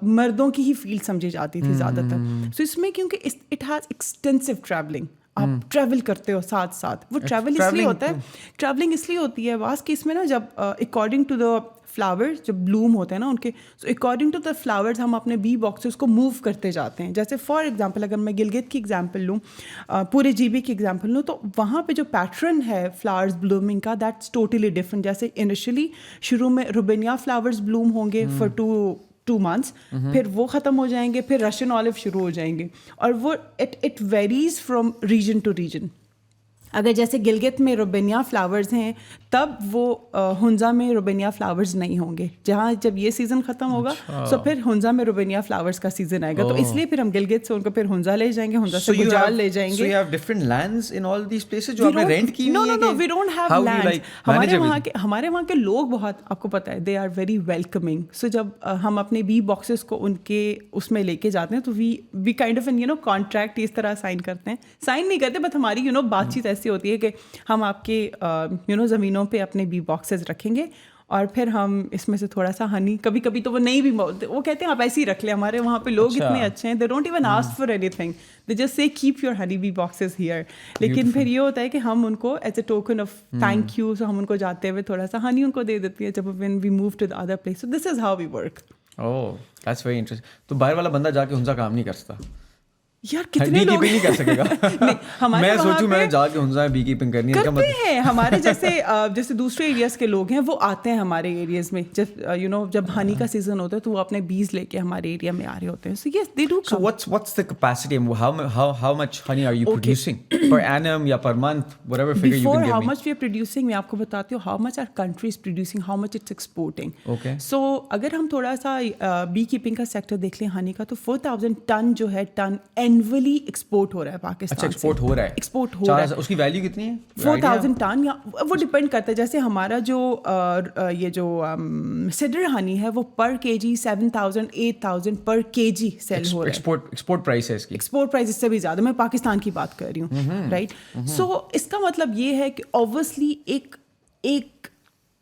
مردوں کی ہی فیلڈ سمجھی جاتی تھی زیادہ تر. سو اس میں کیونکہ اٹ ہیز ایکسٹینسو ٹریولنگ, آپ ٹریول کرتے ہو ساتھ ساتھ. وہ ٹریول اس لیے ہوتا ہے, ٹریولنگ اس لیے ہوتی ہے واس کہ اس میں نا جب اکارڈنگ ٹو دا فلاورز جب بلوم ہوتے ہیں نا ان کے, so according to the flowers ہم اپنے بی باکسز کو موو کرتے جاتے ہیں. جیسے فار ایگزامپل اگر میں گلگت کی ایگزامپل لوں, پورے جی بی کی ایگزامپل لوں, تو وہاں پہ جو پیٹرن ہے فلاورز بلومنگ کا دیٹس ٹوٹلی ڈفرنٹ. جیسے انیشلی شروع میں روبینیا فلاورز بلوم ہوں گے فار 2 months, پھر وہ ختم ہو جائیں گے, پھر رشین آلیو شروع ہو جائیں گے, اور وہ it varies from region to region. اگر جیسے گلگت میں روبینیا فلاورز ہیں تب وہ ہنزا میں روبینیا فلاورز نہیں ہوں گے. جہاں جب یہ سیزن ختم ہوگا تو پھر ہنزا میں روبینیا فلاورز کا سیزن آئے گا. تو اس لیے پھر ہم گلگت سے ان کو پھر ہنزا لے جائیں گے, ہنزا سے گجال لے جائیں گے. So you have different lands in all these places جو آپ نے رینٹ کی ہوئی ہے؟ No, we don't have lands. ہمارے وہاں کے لوگ بہت, آپ کو پتہ ہے, they are very welcoming. So جب ہم اپنے بی باکسز کو ان کے اس میں لے کے جاتے ہیں تو we kind of you know contract اس طرح سائن کرتے ہیں. سائن نہیں کرتے, بٹ ہماری you know بات چیت ایسی ہوتی ہے کہ ہم آپ کے یو نو زمینوں پہ اپنے بی باکسز رکھیں گے, اور پھر ہم اس میں سے تھوڑا سا ہنی, کبھی کبھی تو وہ نہیں بھی, وہ کہتے ہیں آپ ایسے ہی رکھ لیں. ہمارے وہاں پہ لوگ اتنے اچھے ہیں, they don't even ask for anything, they just say keep your honey bee boxes here. لیکن پھر یہ ہوتا ہے کہ ہم ان کو as a token of thank you, so ہم ان کو جاتے ہوئے تھوڑا سا ہنی ان کو دے دیتی ہے جب when we move to the other place. So this is how we work. Oh that's very interesting. تو باہر والا بندہ جا کے ہنزا کام نہیں کر سکتا یار, کتنے لوگ نہیں کر سکے گا. میں سوچوں میں جا کے ہنزا بی کیپنگ کرنی ہے, کرتے ہیں ہمارے جیسے دوسرے ایریاز کے لوگ ہیں, وہ آتے ہیں ہمارے ایریاز میں جب یو نو جب ہنی کا سیزن ہوتا ہے تو وہ اپنے بیز لے کے ہمارے ایریا میں آ رہے ہوتے ہیں. So yes they do. So what's the capacity, how much honey are you producing per annum یا per month, whatever figure you can give me? Before how much we are producing, میں آپ کو بتاتی ہوں how much our country is producing, how much it's exporting. Okay. So اگر ہم تھوڑا سا بی کیپنگ کا سیکٹر دیکھ لیں ہنی کا, تو 4,000 ٹن جو ہے ٹن اینولی ایکسپورٹ ہو رہا ہے پاکستان. اچھا, ایکسپورٹ ہو رہا ہے. ایکسپورٹ ہو رہا ہے. اس کی ویلیو کتنی ہے؟ 4,000 ٹن, یا وہ ڈپینڈ کرتا ہے. جیسے ہمارا جو یہ جو سیڈر ہنی ہے وہ پر کے جی 7,000 8,000 پر کے جی سیل ہو رہا ہے. ایکسپورٹ پرائس ہے اس کی. ایکسپورٹ پرائس اس سے بھی زیادہ, میں پاکستان کی بات کر رہی ہوں, رائٹ. سو اس کا مطلب یہ ہے کہ اوبویسلی ایک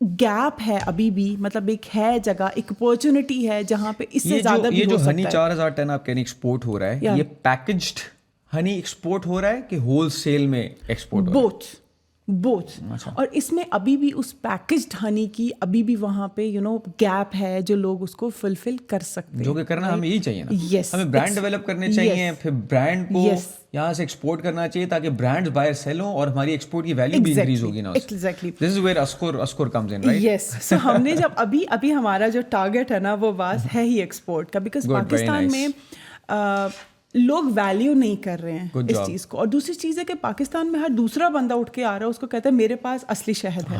گیپ ہے ابھی بھی, مطلب ایک ہے جگہ, ایک اپرچونٹی ہے جہاں پہ اس سے زیادہ بھی ہو سکتا ہے. یہ جو ہنی 4,000 ٹن آپ کہنے ایکسپورٹ ہو رہا ہے, یہ پیکجڈ ہنی ایکسپورٹ ہو رہا ہے کہ ہول سیل میں ایکسپورٹ ہو رہا ہے؟ बोथ. और इसमें अभी भी उस पैकेज्ड हनी की अभी भी वहाँ पे गैप है जो लोग उसको फुलफिल कर सकते हैं. जो कि करना हमें यही चाहिए ना. Yes, हमें ब्रांड डेवलप करने चाहिए, फिर ब्रांड को यहाँ से एक्सपोर्ट करना चाहिए ताकि ब्रांड्स बाहर सेल हों और हमारी एक्सपोर्ट की वैल्यू भी इंक्रीज होगी ना. Exactly. This is where Askur comes in, right? Yes. So हमने जब अभी हमारा जो टारगेट है ना वो बस है ही एक्सपोर्ट का, बिकॉज पाकिस्तान में लोग वैल्यू नहीं कर रहे हैं इस चीज को. और दूसरी चीज है कि पाकिस्तान में हर दूसरा बंदा उठ के आ रहा है, उसको कहता है मेरे पास असली शहद है.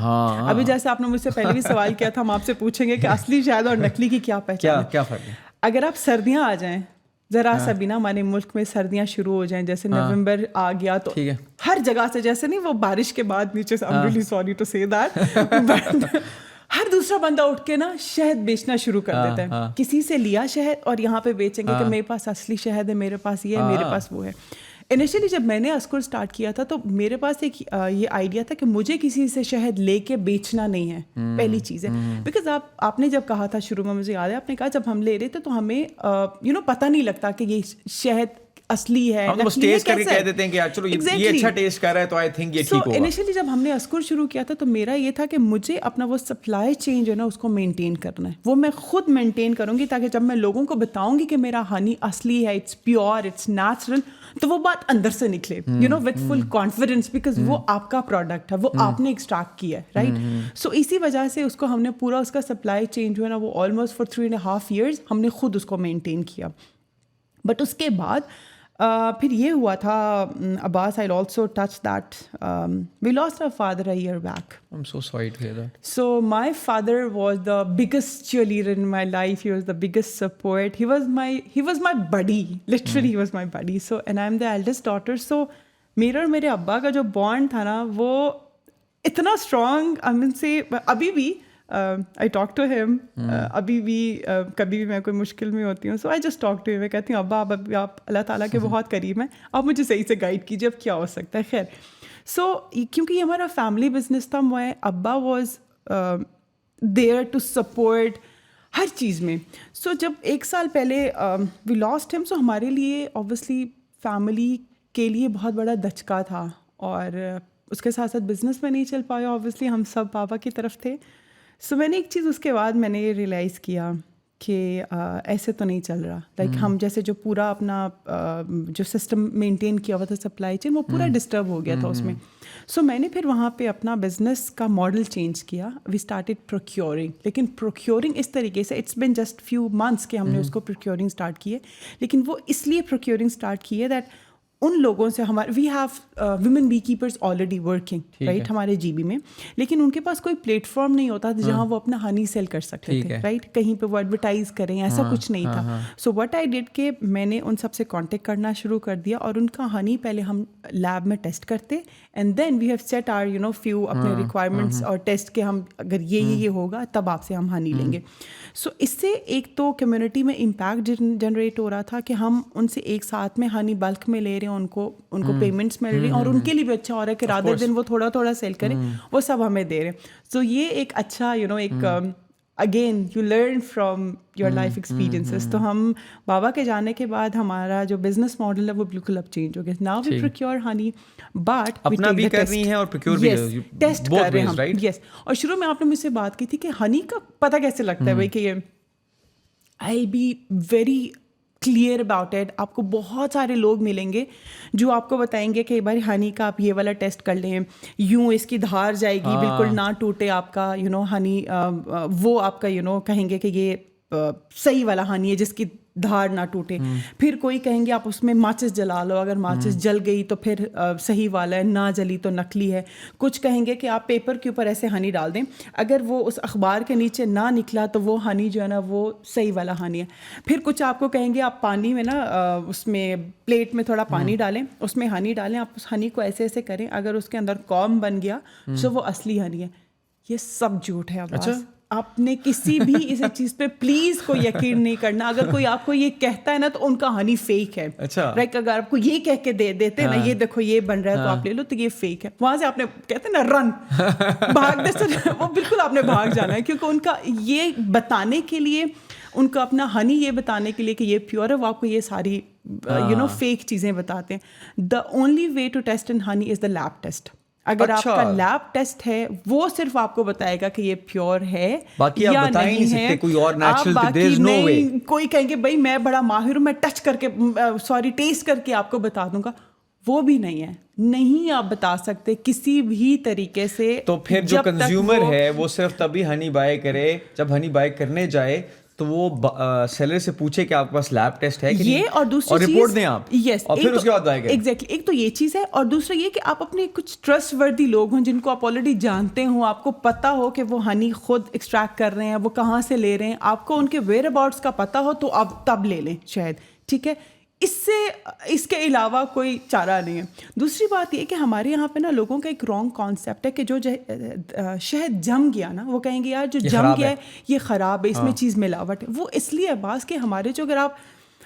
अभी जैसे आपने मुझसे पहले भी सवाल किया था, हम आपसे पूछेंगे कि असली शहद और नकली की क्या पहचान है. क्या फर्क है? अगर आप सर्दियां आ जाएं जरा सा भी ना, हमारे मुल्क में सर्दियां शुरू हो जाएं, जैसे नवंबर आ गया तो हर जगह से, जैसे नहीं वो बारिश के बाद नीचे से, I am really sorry to say that, हर दूसरा बंदा उठ के ना शहद बेचना शुरू कर देता है. किसी से लिया शहद और यहाँ पे बेचेंगे कि मेरे पास असली शहद है, मेरे पास ये है, मेरे पास वो है. इनिशियली जब मैंने अस्कुर स्टार्ट किया था तो मेरे पास एक ये आइडिया था कि मुझे किसी से शहद लेके बेचना नहीं है. पहली चीज़ है, बिकॉज आपने जब कहा था शुरू में, मुझे याद है आपने कहा जब हम ले रहे थे तो हमें पता नहीं लगता कि ये शहद असली है. हम बस टेस्ट करके कह देते हैं कि चलो ये अच्छा टेस्ट कर रहा है तो आई थिंक ये ठीक होगा. इनिशियली जब हमने अस्कुर शुरू किया था तो मेरा ये था कि मुझे अपना वो सप्लाई चेन जो है ना उसको मेंटेन करना है. वो मैं खुद मेंटेन करूंगी ताकि जब मैं लोगों को बताऊंगी कि मेरा हनी असली है, इट्स प्योर, इट्स नेचुरल, तो वो बात अंदर से निकले विद फुल कॉन्फिडेंस, बिकॉज वो आपका प्रोडक्ट है, वो आपने एक्सट्रैक्ट किया है, राइट. सो इसी वजह से उसको हमने पूरा उसका सप्लाई चेन जो है ना वो ऑलमोस्ट फॉर 3.5 years हमने खुद उसको मेंटेन किया. बट उसके बाद फिर ये हुआ था, Abbas, I'll also touch that. We lost our father a year back. I'm so sorry to hear that. So my father was the biggest cheerleader in my life. He was the biggest support. He was my buddy. Literally, he was my buddy. So, and I'm the eldest daughter. So मेरा और मेरे अब्बा का जो bond था ना वो इतना स्ट्रॉन्ग, आई मीन से अभी भी आई टॉक टू हिम. अभी भी कभी भी मैं कोई मुश्किल में होती हूँ, so I just talk to him. मैं कहती हूँ अब्बा आप अल्लाह ताला के बहुत करीब हैं, आप मुझे सही से गाइड कीजिए, अब क्या हो सकता है. खैर, सो क्योंकि ये हमारा फैमिली बिजनेस था, मैं अब्बा वॉज देयर टू सपोर्ट हर चीज़ में. सो जब 1 साल पहले वी लॉस्ट हिम, सो हमारे लिए ऑब्वियसली फैमिली के लिए बहुत बड़ा दचका था. और उसके साथ साथ बिजनेस में नहीं चल पाया, ऑब्वियसली हम सब पापा की तरफ थे. सो मैंने एक चीज़ उसके बाद मैंने ये रियलाइज़ किया कि ऐसे तो नहीं चल रहा. लाइक हम जैसे जो पूरा अपना जो सिस्टम मेंटेन किया हुआ था सप्लाई चेन, वो पूरा डिस्टर्ब हो गया था उसमें. सो मैंने फिर वहाँ पे अपना बिजनेस का मॉडल चेंज किया. We started procuring. लेकिन प्रोक्योरिंग इस तरीके से, it's been just few months के हमने उसको प्रोक्योरिंग स्टार्ट किए. लेकिन वो इसलिए प्रोक्योरिंग स्टार्ट की है दैट उन लोगों से हमारे we have women bee keepers already working, right, हमारे जीबी में. लेकिन उनके पास कोई प्लेटफॉर्म नहीं होता जहाँ वो अपना हनी सेल कर सकते थे, राइट. कहीं पे वो एडवर्टाइज करें, ऐसा कुछ नहीं था. सो व्हाट आई डिड के मैंने उन सबसे कांटेक्ट करना शुरू कर दिया और उनका हनी पहले हम लैब में टेस्ट करते, and then we have set our few अपने रिक्वायरमेंट्स और टेस्ट के, हम अगर ये होगा तब आपसे हम हनी लेंगे. सो इससे एक तो कम्युनिटी में इम्पैक्ट जनरेट हो रहा था कि हम उनसे एक साथ में हनी बल्क में ले रहे हैं, उनको पेमेंट्स मिल रही हैं और उनके लिए भी अच्छा हो रहा है कि रादर दिन वो थोड़ा थोड़ा सेल करें, वो सब हमें दे रहे हैं. सो ये एक अच्छा एक again you learn from your life experiences. तो हम बाबा के जाने के बाद हमारा जो बिजनेस मॉडल है वो बिल्कुल अब चेंज हो गया. Now we procure honey, but अपना भी कर रही हैं और प्रोक्योर भी टेस्ट कर रहे हैं हम. यस. और शुरू में आपने मुझसे बात की थी कि हनी का पता कैसे लगता है भाई, कि ये I be very clear about it. आपको बहुत सारे लोग मिलेंगे जो आपको बताएंगे कि भाई हनी का आप ये वाला टेस्ट कर लें, यूं इसकी धार जाएगी, बिल्कुल ना टूटे आपका हनी. वो आपका कहेंगे कि ये सही वाला हनी है जिसकी धार ना टूटे. फिर कोई कहेंगे आप उसमें माचिस जला लो, अगर माचिस जल गई तो फिर सही वाला है, ना जली तो नकली है. कुछ कहेंगे कि आप पेपर के ऊपर ऐसे हनी डाल दें, अगर वो उस अखबार के नीचे ना निकला तो वो हनी जो है ना वो सही वाला हनी है. फिर कुछ आपको कहेंगे आप पानी में ना उसमें प्लेट में थोड़ा पानी डालें, उसमें हनी डालें, आप उस हनी को ऐसे ऐसे करें, अगर उसके अंदर कॉम बन गया तो वो असली हनी है. ये सब झूठ है. अच्छा, आपने किसी भी इस चीज पे प्लीज कोई यकीन नहीं करना. अगर कोई आपको ये कहता है ना तो उनका हनी फेक है. अच्छा, राइट. अगर आपको ये कह के दे देते हैं ना, ये देखो ये बन रहा है तो आप ले लो, तो ये फेक है. वहां से आपने कहते हैं ना रन, भागने से वो बिल्कुल आपने भाग जाना है, क्योंकि उनका ये बताने के लिए, उनका अपना हनी ये बताने के लिए कि ये प्योर है, वो आपको ये सारी फेक चीजें बताते हैं. The only way to test in honey is the lab test. اگر آپ کا لیب ٹیسٹ ہے وہ صرف آپ کو بتائے گا کہ یہ پیور ہے باقی آپ بتا ہی نہیں سکتے کوئی اور natural. there is no way. کوئی کہیں گے بھائی میں بڑا ماہر ہوں میں ٹچ کر کے ٹیسٹ کر کے آپ کو بتا دوں گا, وہ بھی نہیں ہے, نہیں آپ بتا سکتے کسی بھی طریقے سے. تو پھر جو کنزیومر ہے وہ صرف تبھی ہنی بائی کرے جب ہنی بائی کرنے جائے تو وہ سیلر سے پوچھے کہ آپ کے پاس لیب ٹیسٹ ہے یہ, اور دوسری چیز رپورٹ دیں آپ, یس, اور پھر اس کے بعد بائی کریں. ایگزیکٹلی, ایک تو یہ چیز ہے, اور دوسرا یہ کہ آپ اپنے کچھ ٹرسٹ وردی لوگ ہوں جن کو آپ آلریڈی جانتے ہوں, آپ کو پتا ہو کہ وہ ہنی خود ایکسٹریکٹ کر رہے ہیں, وہ کہاں سے لے رہے ہیں, آپ کو ان کے ویئر اباؤٹس کا پتا ہو تو آپ تب لے لیں شاید, ٹھیک ہے. اس کے علاوہ کوئی چارہ نہیں ہے. دوسری بات یہ کہ ہمارے یہاں پہ نا لوگوں کا ایک رانگ کانسیپٹ ہے کہ جو شہد جم گیا نا وہ کہیں گے یار جو جم گیا ہے یہ خراب ہے, اس میں چیز ملاوٹ ہے. وہ اس لیے بعض کہ ہمارے جو اگر آپ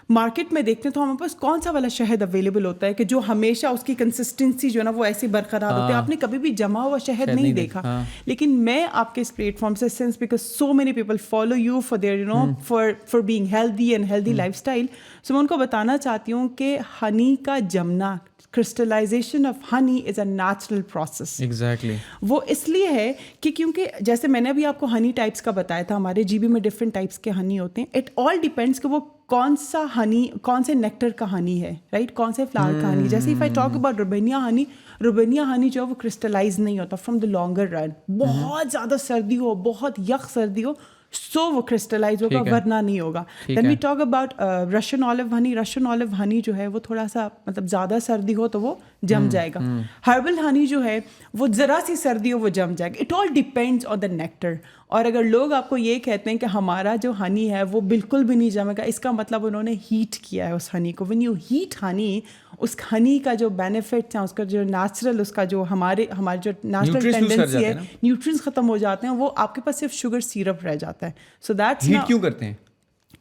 مارکیٹ میں دیکھتے ہیں تو ہمارے پاس کون سا والا شہد اویلیبل ہوتا ہے کہ جو ہمیشہ اس کی کنسسٹنسی جو ہے نا وہ ایسی برقرار ہوتی ہے. آپ نے کبھی بھی جمع ہوا شہد نہیں دیکھا. لیکن میں آپ کے اس پلیٹ فارم سے since because so many people follow you for their for being healthy and healthy lifestyle, so میں ان کو بتانا چاہتی ہوں کہ ہنی کا جمنا, crystallization of honey is a natural process. Exactly, وہ اس لیے ہے کہ کیونکہ جیسے میں نے ابھی آپ کو ہنی ٹائپس کا بتایا تھا, ہمارے جی بی میں ڈفرینٹ ٹائپس کے ہنی ہوتے ہیں. اٹ آل ڈیپینڈس کہ وہ کون سا ہنی, کون سے نیکٹر کا ہنی ہے, رائٹ, کون سے فلاور کا ہنی. جیسے if I talk about robinia honey جو ہے وہ کرسٹلائز نہیں ہوتا فرام دا لانگر رن. بہت زیادہ سردی ہو, بہت یخ سردی ہو, سو وہ کرسٹلائز ہوگا, ورنہ نہیں ہوگا. Then we talk about Russian olive honey جو ہے وہ تھوڑا سا مطلب زیادہ سردی ہو تو وہ جم جائے گا. ہربل ہنی جو ہے وہ ذرا سی سردی ہو وہ جم جائے گا. It all depends on the nectar. اور اگر لوگ آپ کو یہ کہتے ہیں کہ ہمارا جو ہنی ہے وہ بالکل بھی نہیں جمے گا, اس کا مطلب انہوں نے ہیٹ کیا ہے اس ہنی کو. وین یو ہیٹ ہنی, اس ہنی کا جو بینیفٹس ہیں, اس کا جو نیچرل, اس کا جو ہمارے جو نیچرل ٹینڈنسی ہے, نیوٹرینز ختم ہو جاتے ہیں, وہ آپ کے پاس صرف شوگر سیرپ رہ جاتا ہے. سو دیٹس ہیٹ کیوں کرتے ہیں؟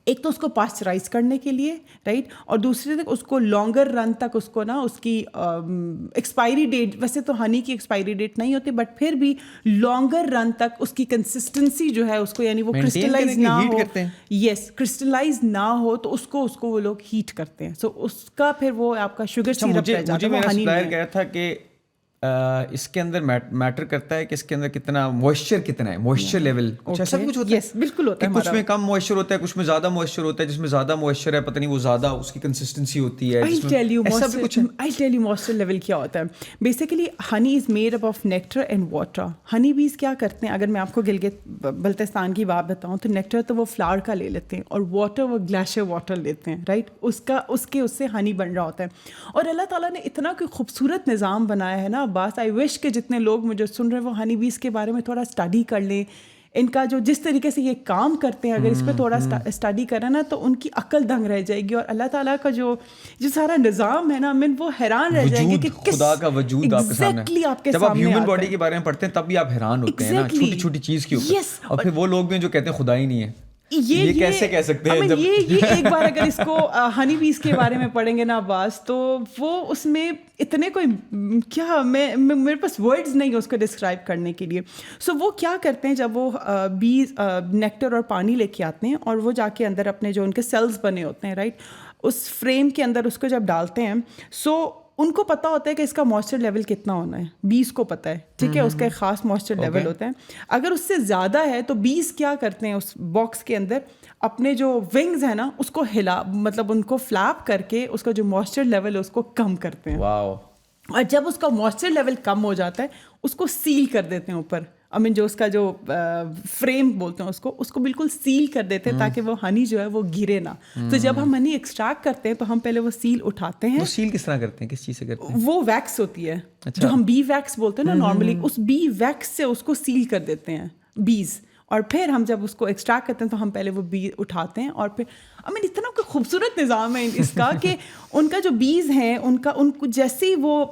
ایک تو اس کو پاسچرائز کرنے کے لیے, رائٹ, اور دوسرے تک اس کو لانگر رن تک اس کو نا اس کی ایکسپائری ڈیٹ, ویسے تو ہنی کی ایکسپائری ڈیٹ نہیں ہوتی بٹ پھر بھی لانگر رن تک اس کی کنسسٹنسی جو ہے اس کو, یعنی وہ کرسٹلائز نہ ہو, یس, کرسٹلائز نہ ہو تو اس کو وہ لوگ ہیٹ کرتے ہیں. سو اس کا پھر وہ آپ کا شوگر سیرپ رہ جاتا ہے. مجھے میرا سپلائر کہہ رہا تھا کہ اس کے اندر میٹر کرتا ہے کہ اس کے اندر کتنا موئسچر, کتنا ہے موئسچر لیول, ایسا کچھ ہوتا ہے. بالکل ہوتا ہے, کچھ میں کم موئسچر ہوتا ہے, کچھ میں زیادہ موئسچر ہوتا ہے, جس میں زیادہ موئسچر ہے پتہ نہیں وہ زیادہ اس کی کنسسٹنسی ہوتی ہے. I'll tell you moisture level کیا ہوتا ہے. Basically honey is made up of nectar and water. Honey bees کیا کرتے ہیں, اگر میں آپ کو گلگت بلتستان کی بات بتاؤں تو نیکٹر تو وہ فلاور کا لے لیتے ہیں اور واٹر وہ گلیشیئر واٹر لیتے ہیں, رائٹ, اس سے ہنی بن رہا ہوتا ہے. اور اللہ تعالیٰ نے اتنا کوئی خوبصورت نظام بنایا ہے نا, بس آئی وش کہ جتنے لوگ مجھے سن رہے ہیں وہ ہنی بیز کے بارے میں تھوڑا اسٹڈی کر لیں. ان کا جو جس طریقے سے یہ کام کرتے ہیں, اگر اس پہ تھوڑا اسٹڈی کریں نا تو ان کی عقل دنگ رہ جائے گی. اور اللہ تعالیٰ کا جو سارا نظام ہے نا, وہ حیران رہ جائیں گے کہ خدا کا وجود آپ کے سامنے, جب آپ ہیومن باڈی کے بارے میں پڑھتے ہیں تب بھی آپ حیران ہوتے ہیں نا چھوٹی چھوٹی چیز کے اوپر. اور پھر وہ لوگ بھی جو کہتے ہیں خدا ہی نہیں ہے, یہ کیسے کہہ سکتے ہیں. یہ ایک بار اگر اس کو ہنی بیز کے بارے میں پڑھیں گے نا عباس, تو وہ اس میں اتنے کوئی کیا, میرے پاس ورڈز نہیں ہے اس کو ڈسکرائب کرنے کے لیے. سو وہ کیا کرتے ہیں, جب وہ بیز نیکٹر اور پانی لے کے آتے ہیں اور وہ جا کے اندر اپنے جو ان کے سیلز بنے ہوتے ہیں, رائٹ, اس فریم کے اندر اس کو جب ڈالتے ہیں, سو ان کو پتہ ہوتا ہے کہ اس کا موئسچر لیول کتنا ہونا ہے. بیز کو پتہ ہے, ٹھیک ہے, اس کا ایک خاص موئسچر لیول ہوتا ہے. اگر اس سے زیادہ ہے تو بیز کیا کرتے ہیں, اس باکس کے اندر اپنے جو ونگز ہیں نا اس کو مطلب ان کو فلیپ کر کے اس کا جو موئسچر لیول ہے اس کو کم کرتے ہیں. اور جب اس کا موئسچر لیول کم ہو جاتا ہے اس کو سیل کر دیتے ہیں اوپر. جو اس کا جو فریم بولتے ہیں اس کو بالکل سیل کر دیتے ہیں تاکہ وہ ہنی جو ہے وہ گرے نہ. تو جب ہم ہنی ایکسٹریکٹ کرتے ہیں تو ہم پہلے وہ سیل اٹھاتے ہیں. وہ سیل کس طرح کرتے ہیں, کس چیز سے کرتے ہیں؟ وہ ویکس ہوتی ہے جو ہم بی ویکس بولتے ہیں نا نارملی, اس بی ویکس سے اس کو سیل کر دیتے ہیں بیز. اور پھر ہم جب اس کو ایکسٹریکٹ کرتے ہیں تو ہم پہلے وہ بی اٹھاتے ہیں. اور پھر اتنا کوئی خوبصورت نظام ہے اس کا کہ ان کا جو بیز ہیں ان کو جیسے ہی وہ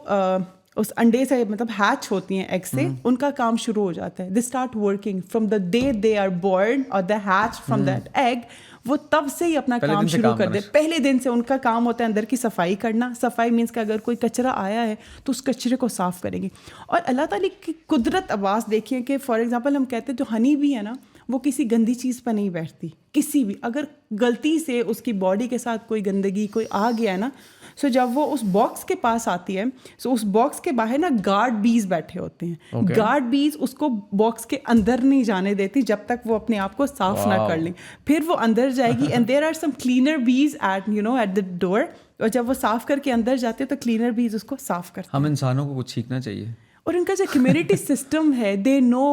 اس انڈے سے مطلب ہیچ ہوتی ہیں ایگ سے, ان کا کام شروع ہو جاتا ہے. They start working from the day they are born اور دے ہیچ فرام دیٹ ایگ. وہ تب سے ہی اپنا کام شروع کر دے. پہلے دن سے ان کا کام ہوتا ہے اندر کی صفائی کرنا. صفائی مینس کہ اگر کوئی کچرا آیا ہے تو اس کچرے کو صاف کریں گے. اور اللہ تعالیٰ کی قدرت آواز دیکھیے کہ فار ایگزامپل ہم کہتے ہیں جو ہنی بھی ہے نا وہ کسی گندی چیز پہ نہیں بیٹھتی. کسی بھی اگر غلطی سے اس کی باڈی کے ساتھ کوئی گندگی کوئی آ گیا ہے نا सो जब वो उस बॉक्स के पास आती है, सो उस बॉक्स के बाहर ना गार्ड बीज बैठे होते हैं. गार्ड बीज उसको बॉक्स के अंदर नहीं जाने देती जब तक वो अपने आप को साफ ना कर लें. फिर वो अंदर जाएगी and there are some cleaner bees at at the door, और जब वो साफ करके अंदर जाते हैं तो क्लीनर बीज उसको साफ करते हैं. हम इंसानों को कुछ सीखना चाहिए. और इनका जो कम्युनिटी सिस्टम है, दे नो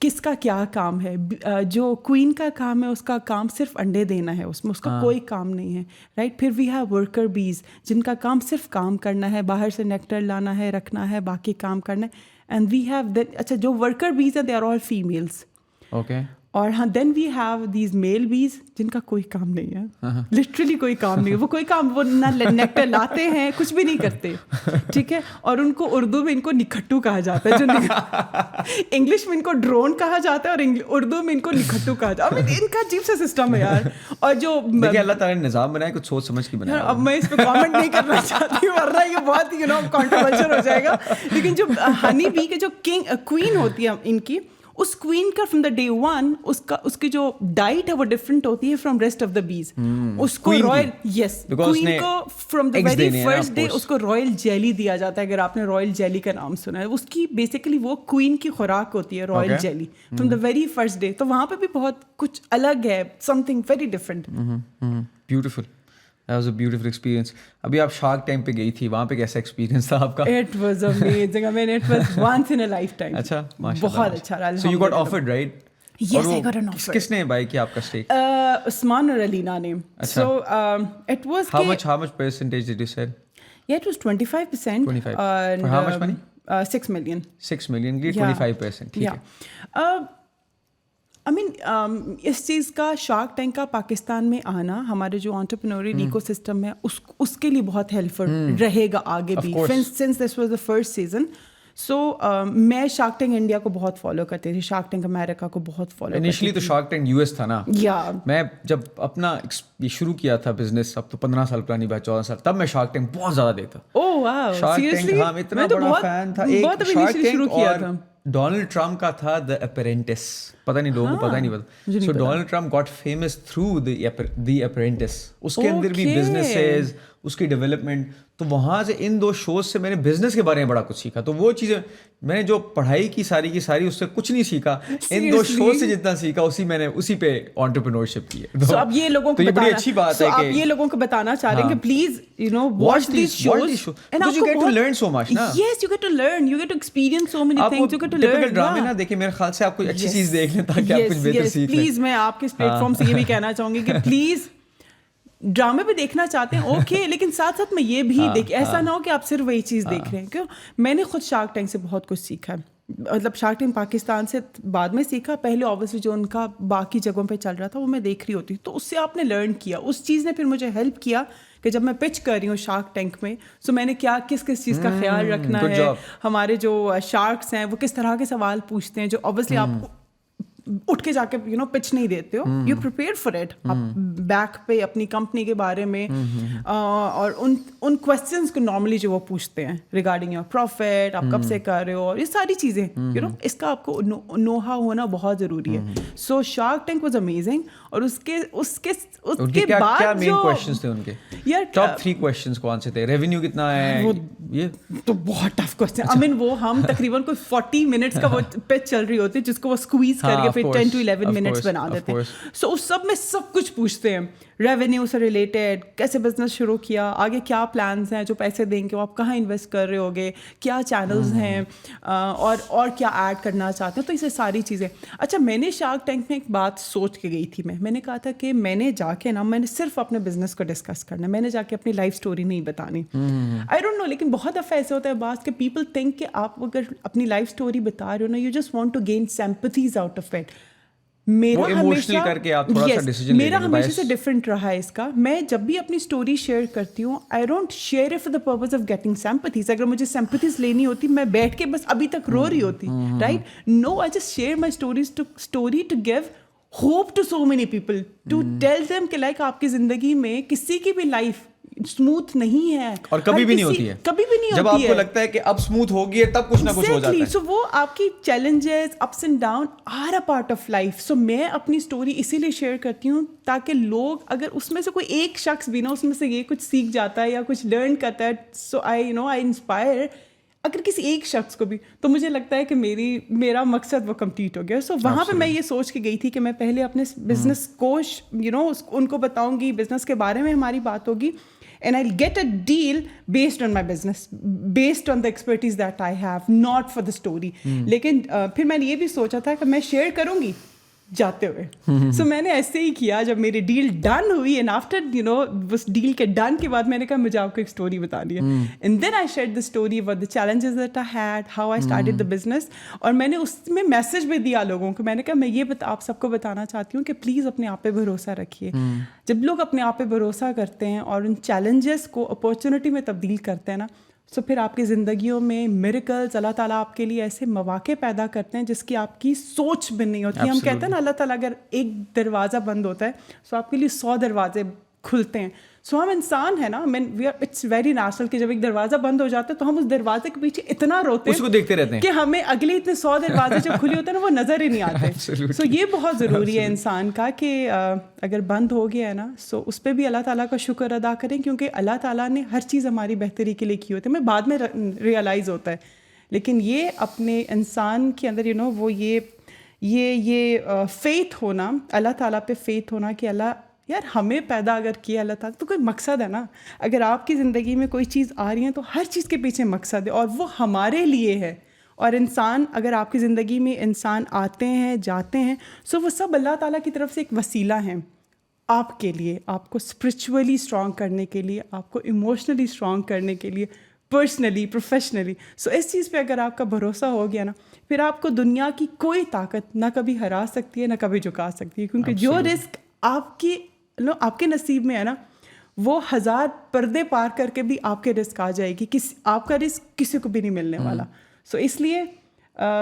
किसका क्या काम है. जो क्वीन का काम है उसका काम सिर्फ अंडे देना है, उसमें उसका कोई काम नहीं है, राइट. फिर वी हैव वर्कर बीज जिनका काम सिर्फ काम करना है, बाहर से नेक्टर लाना है, रखना है, बाकी काम करना है. एंड वी हैव अच्छा जो वर्कर बीज है they are all females. Okay. और हाँ then we have these male bees जिनका कोई काम नहीं है, लिटरली कोई काम नहीं है. वो कोई काम, वो ना नेक्टर लाते हैं, कुछ भी नहीं करते, ठीक है. और उनको उर्दू में इनको निखट्टू कहा जाता है, जो इंग्लिश में इनको ड्रोन कहा जाता है और उर्दू में इनको निखट्टू कहा जाता है. इनका अजीब सा सिस्टम है यार. और जो अल्लाह ताला ने निज़ाम बनाया, कुछ सोच समझ के बनाया. अब मैं इस पर कमेंट नहीं करना चाहती वरना ये बहुत कंट्रोवर्शियल हो जाएगा. लेकिन जो हनी बी के जो क्वीन होती है इनकी, उस क्वीन का फ्रॉम द डे वन उसकी जो डाइट है वो डिफरेंट होती है from rest of the bees. उसको रॉयल, यस, क्वीन को from the very first day उसको रॉयल जेली दिया जाता है. अगर आपने रॉयल जेली का नाम सुना है, उसकी बेसिकली वो क्वीन की खुराक होती है royal jelly from the very first day. तो वहाँ पे भी बहुत कुछ अलग है, something very different. Beautiful. That was a beautiful experience. अभी आप शार्क टैंक पे गई थी, वहाँ पे कैसा एक्सपीरियंस था आपका? It was amazing. I mean, it was once in a lifetime. अच्छा, माशाल्लाह. बहुत अच्छा रहा. So you got offered, right? Yes, I got an offer. किसने बाय किया आपका स्टेक? उस्मान और अलीना ने. So it was. How much percentage did you sell? Yeah, it was 25%. 25. For how much money? 6 million. 6 million के लिए 25%. ठीक है. इस चीज़ का शार्क टैंक का पाकिस्तान में आना हमारे जो एंटरप्रेन्योरियल इकोसिस्टम है उसके लिए बहुत हेल्पफुल रहेगा आगे भी. Since this was the first season. So मैं शार्क टैंक इंडिया को बहुत फॉलो करती थी, शार्क टैंक अमेरिका को बहुत फॉलो. इनिशियली तो शार्क टैंक यूएस था ना. मैं जब अपना ये शुरू किया था बिजनेस, अब तो 15 साल पुरानी बात, 14 साल, तब मैं शार्क टैंक बहुत ज्यादा देखता. Oh wow, seriously? हाँ, इतना बड़ा फैन था. एक शार्क टैंक और डोनाल्ड ट्रम्प का था द अप्रेंटिस. पता नहीं लोगों को पता नहीं पता. So Donald Trump got famous through the apprentice. उसके अंदर भी बिजनेसेस, उसकी डेवलपमेंट. तो वहाँ से इन 2 शोज से मैंने बिजनेस के बारे में बड़ा कुछ सीखा. तो वो चीज़ें मैंने जो पढ़ाई की सारी उससे कुछ नहीं सीखा. इन 2 शोज से जितना सीखा उसी पे एंटरप्रेन्योरशिप की है. तो अब ये लोगों को बड़ी अच्छी बात है कि ये लोगों को बताना चाह रहे हैं कि please watch this shows and you get to learn so much ना. Yes, you get to learn, you get to experience so many things, you get to learn. Typical ड्रामे ना देखिए, मेरे ख्याल से आप कोई अच्छी चीज देख लें ताकि आप कुछ बेहतर सीख लें. प्लीज मैं आपके इस प्लेटफॉर्म से ये भी कहना चाहूंगी कि प्लीज ड्रामे भी देखना चाहते हैं ओके, लेकिन साथ साथ में ये भी देखिए. ऐसा ना हो कि आप सिर्फ वही चीज़ देख रहे हैं. क्यों? मैंने खुद शार्क टैंक से बहुत कुछ सीखा है. मतलब शार्क टैंक पाकिस्तान से बाद में सीखा. पहले ऑब्वियसली जो उनका बाकी जगहों पे चल रहा था वो मैं देख रही होती, तो उससे आपने लर्न किया. उस चीज़ ने फिर मुझे हेल्प किया कि जब मैं पिच कर रही हूँ शार्क टैंक में, सो मैंने किस चीज़ का ख्याल रखना है. हमारे जो शार्क्स हैं वो किस तरह के सवाल पूछते हैं जो ऑब्वियसली आप उठ के जाके पिच नहीं देते हो. You prepare for it. आप बैक पे अपनी कंपनी के बारे में और उन क्वेश्चंस को नॉर्मली जो वो पूछते हैं रिगार्डिंग योर प्रॉफिट, आप कब से कर रहे हो, और ये सारी चीज़ें इसका आपको नोहा होना बहुत ज़रूरी है. सो शार्क टैंक वाज अमेजिंग. और उसके बाद क्या मेन क्वेश्चंस थे उनके? यार टॉप 3 क्वेश्चंस कौन से थे? रेवेन्यू कितना है? ये तो बहुत टफ क्वेश्चन. आई मीन वो हम तकरीबन कोई 40 मिनट्स का वो पिच चल रही होती है जिसको वो स्क्वीज करके फिर 10 to 11 मिनट्स बना देते हैं. सो उस सब में सब कुछ पूछते हैं. रेवेन्यू से रिलेटेड, कैसे बिजनेस शुरू किया, आगे क्या प्लान्स हैं, जो पैसे देंगे वो आप कहाँ इन्वेस्ट कर रहे होगे, क्या चैनल्स हैं, और क्या ऐड करना चाहते हैं. तो इसे सारी चीज़ें. अच्छा, मैंने शार्क टैंक में एक बात सोच के गई थी. मैंने कहा था कि मैंने जाके मैंने सिर्फ अपने बिजनेस को डिस्कस करना है, मैंने जाके अपनी लाइफ स्टोरी नहीं बतानी. आई डोंट नो, लेकिन बहुत दफ़ा ऐसे होता है बात कि पीपल थिंक कि आप अगर अपनी लाइफ स्टोरी बता रहे हो ना, you just want to gain sympathies out of it. मेरा हमेशा से डिफरेंट रहा है इसका. मैं जब भी अपनी स्टोरी शेयर करती हूँ, I don't share it for the purpose of getting sympathies. अगर मुझे सिंपैथीज लेनी होती मैं बैठ के बस अभी तक रो रही होती, right? No, I just share my story to give hope to so many people, to tell them कि लाइक आपकी ज़िंदगी में किसी की भी लाइफ स्मूथ नहीं है اور کبھی بھی نہیں ہوتی ہے, کبھی بھی نہیں ہوتی ہے. جب آپ کو لگتا ہے کہ اب اسموتھ ہو گئی ہے تب کچھ نہ کچھ ہو جاتا ہے. سو وہ آپ کی challenges ups and down are a part of life. So میں اپنی اسٹوری اسی لیے شیئر کرتی ہوں تاکہ لوگ, اگر اس میں سے کوئی ایک شخص بھی نا اس میں سے یہ کچھ سیکھ جاتا ہے یا کچھ لرن کرتا ہے, سو آئی انسپائر اگر کسی ایک شخص کو بھی, تو مجھے لگتا ہے کہ میرا مقصد وہ کمپلیٹ ہو گیا. سو وہاں پہ میں یہ سوچ کے گئی تھی کہ میں پہلے اپنے بزنس کو ان کو بتاؤں گی, بزنس کے بارے میں ہماری بات ہوگی, and I'll get a deal based on my business, based on the expertise that I have, not for the story. لیکن پھر میں نے یہ بھی سوچا تھا کہ میں شیئر کروں گی جاتے ہوئے. سو میں نے ایسے ہی کیا جب میری ڈیل ڈن ہوئی, اینڈ آفٹر اس ڈیل کے ڈن کے بعد میں نے کہا مجھے آپ کو ایک اسٹوری بتانی ہے. And then I share the story about the challenges that I had, how I started the business. اور میں نے اس میں میسج بھی دیا لوگوں کو, میں نے کہا میں یہ آپ سب کو بتانا چاہتی ہوں کہ پلیز اپنے آپ پہ بھروسہ رکھیے. جب لوگ اپنے آپ پہ بھروسہ کرتے ہیں اور ان چیلنجز کو اپارچونیٹی میں تبدیل کرتے ہیں نا, سو پھر آپ کی زندگیوں میں میریکلز, اللہ تعالیٰ آپ کے لیے ایسے مواقع پیدا کرتے ہیں جس کی آپ کی سوچ بھی نہیں ہوتی. ہم کہتے ہیں نا اللہ تعالیٰ اگر ایک دروازہ بند ہوتا ہے سو آپ کے لیے 100 دروازے کھلتے ہیں. سو ہم انسان ہیں نا, اٹس ویری نیچرل کہ جب ایک دروازہ بند ہو جاتا ہے تو ہم اس دروازے کے پیچھے اتنا روتے ہیں, اس کو دیکھتے رہتے ہیں کہ ہمیں اگلے اتنے 100 دروازے جو کھلے ہوتے ہیں نا وہ نظر ہی نہیں آتے. سو یہ بہت ضروری ہے انسان کا کہ اگر بند ہو گیا ہے نا, سو اس پہ بھی اللہ تعالیٰ کا شکر ادا کریں, کیونکہ اللہ تعالیٰ نے ہر چیز ہماری بہتری کے لیے کی ہوتی ہے. ہمیں بعد میں ریئلائز ہوتا ہے, لیکن یہ اپنے انسان کے اندر وہ یہ فیتھ ہونا, اللہ تعالیٰ پہ فیتھ ہونا کہ اللہ یار ہمیں پیدا اگر کیا اللہ تعالیٰ تو کوئی مقصد ہے نا. اگر آپ کی زندگی میں کوئی چیز آ رہی ہے تو ہر چیز کے پیچھے مقصد ہے اور وہ ہمارے لیے ہے. اور انسان, اگر آپ کی زندگی میں انسان آتے ہیں جاتے ہیں, سو وہ سب اللہ تعالیٰ کی طرف سے ایک وسیلہ ہیں آپ کے لیے, آپ کو اسپرچولی اسٹرانگ کرنے کے لیے, آپ کو ایموشنلی اسٹرانگ کرنے کے لیے, پرسنلی, پروفیشنلی. سو اس چیز پہ اگر آپ کا بھروسہ ہو گیا نا, پھر آپ کو دنیا کی کوئی طاقت نہ کبھی ہرا سکتی ہے نہ کبھی جھکا سکتی ہے, کیونکہ جو رزق آپ کے نصیب میں ہے نا وہ 1000 پردے پار کر کے بھی آپ کے رزق آ جائے گی. آپ کا رزق کسی کو بھی نہیں ملنے والا. سو اس لیے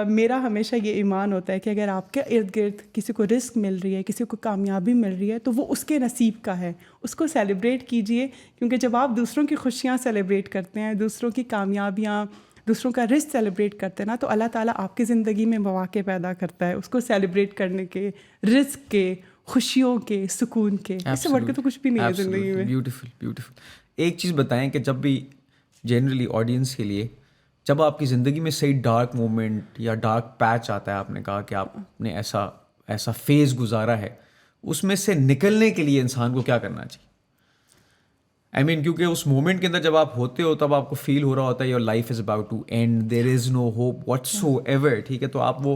میرا ہمیشہ یہ ایمان ہوتا ہے کہ اگر آپ کے ارد گرد کسی کو رزق مل رہی ہے, کسی کو کامیابی مل رہی ہے, تو وہ اس کے نصیب کا ہے, اس کو سیلیبریٹ کیجئے. کیونکہ جب آپ دوسروں کی خوشیاں سیلیبریٹ کرتے ہیں, دوسروں کی کامیابیاں, دوسروں کا رزق سیلیبریٹ کرتے ہیں نا, تو اللہ تعالیٰ آپ کی زندگی میں مواقع پیدا کرتا ہے اس کو سیلیبریٹ کرنے کے, رزق کے, خوشیوں کے, سکون کے. اس سے بڑھ کے تو کچھ بھی نہیں ہے زندگی میں. Beautiful beautiful. ایک چیز بتائیں کہ جب بھی جنرلی آڈینس کے لیے جب آپ کی زندگی میں صحیح ڈارک مومنٹ یا ڈارک پیچ آتا ہے, آپ نے کہا کہ آپ نے ایسا فیز گزارا ہے, اس میں سے نکلنے کے لیے انسان کو کیا کرنا چاہیے؟ کیونکہ اس مومنٹ کے اندر جب آپ ہوتے ہو تب آپ کو فیل ہو رہا ہوتا ہے your life is about to end, there is no hope whatsoever, ٹھیک ہے, تو آپ وہ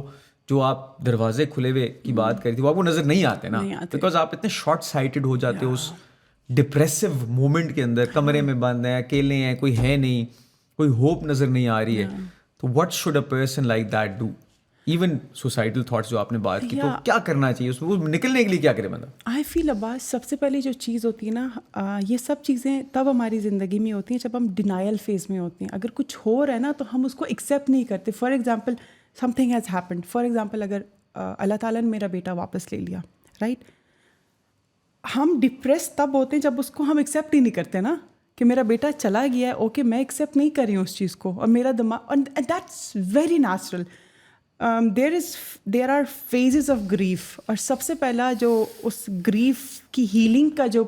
جو آپ دروازے کھلے ہوئے کی بات کری تھی وہ آپ کو نظر نہیں آتے نا, بیکاز آپ اتنے شارٹ سائٹڈ ہو جاتے ہو اس ڈپریسو مومنٹ کے اندر, کمرے میں بند ہیں, اکیلے ہیں, کوئی ہے نہیں, کوئی ہوپ نظر نہیں آ رہی ہے. تو what should a person like that do? Even societal thoughts جو آپ نے بات کی, تو کیا کرنا چاہیے اس میں نکلنے کے لیے؟ کیا کرے بندہ؟ آئی فیل عباس سب سے پہلی جو چیز ہوتی ہے نا, یہ سب چیزیں تب ہماری زندگی میں ہوتی ہیں جب ہم ڈینائل فیز میں ہوتے ہیں. اگر کچھ ہو رہا ہے نا تو ہم اس کو ایکسیپٹ نہیں کرتے. For example some thing has happened, for example اگر اللہ تعالیٰ نے میرا بیٹا واپس لے لیا, رائٹ, ہم ڈپریس تب ہوتے ہیں جب اس کو ہم ایکسیپٹ ہی نہیں کرتے نا کہ میرا بیٹا چلا گیا ہے, اوکے میں ایکسیپٹ نہیں کر رہی ہوں اس چیز کو, اور میرا دماغ, and that's very natural. There are phases of grief, اور سب سے پہلا جو اس گریف کی ہیلنگ کا جو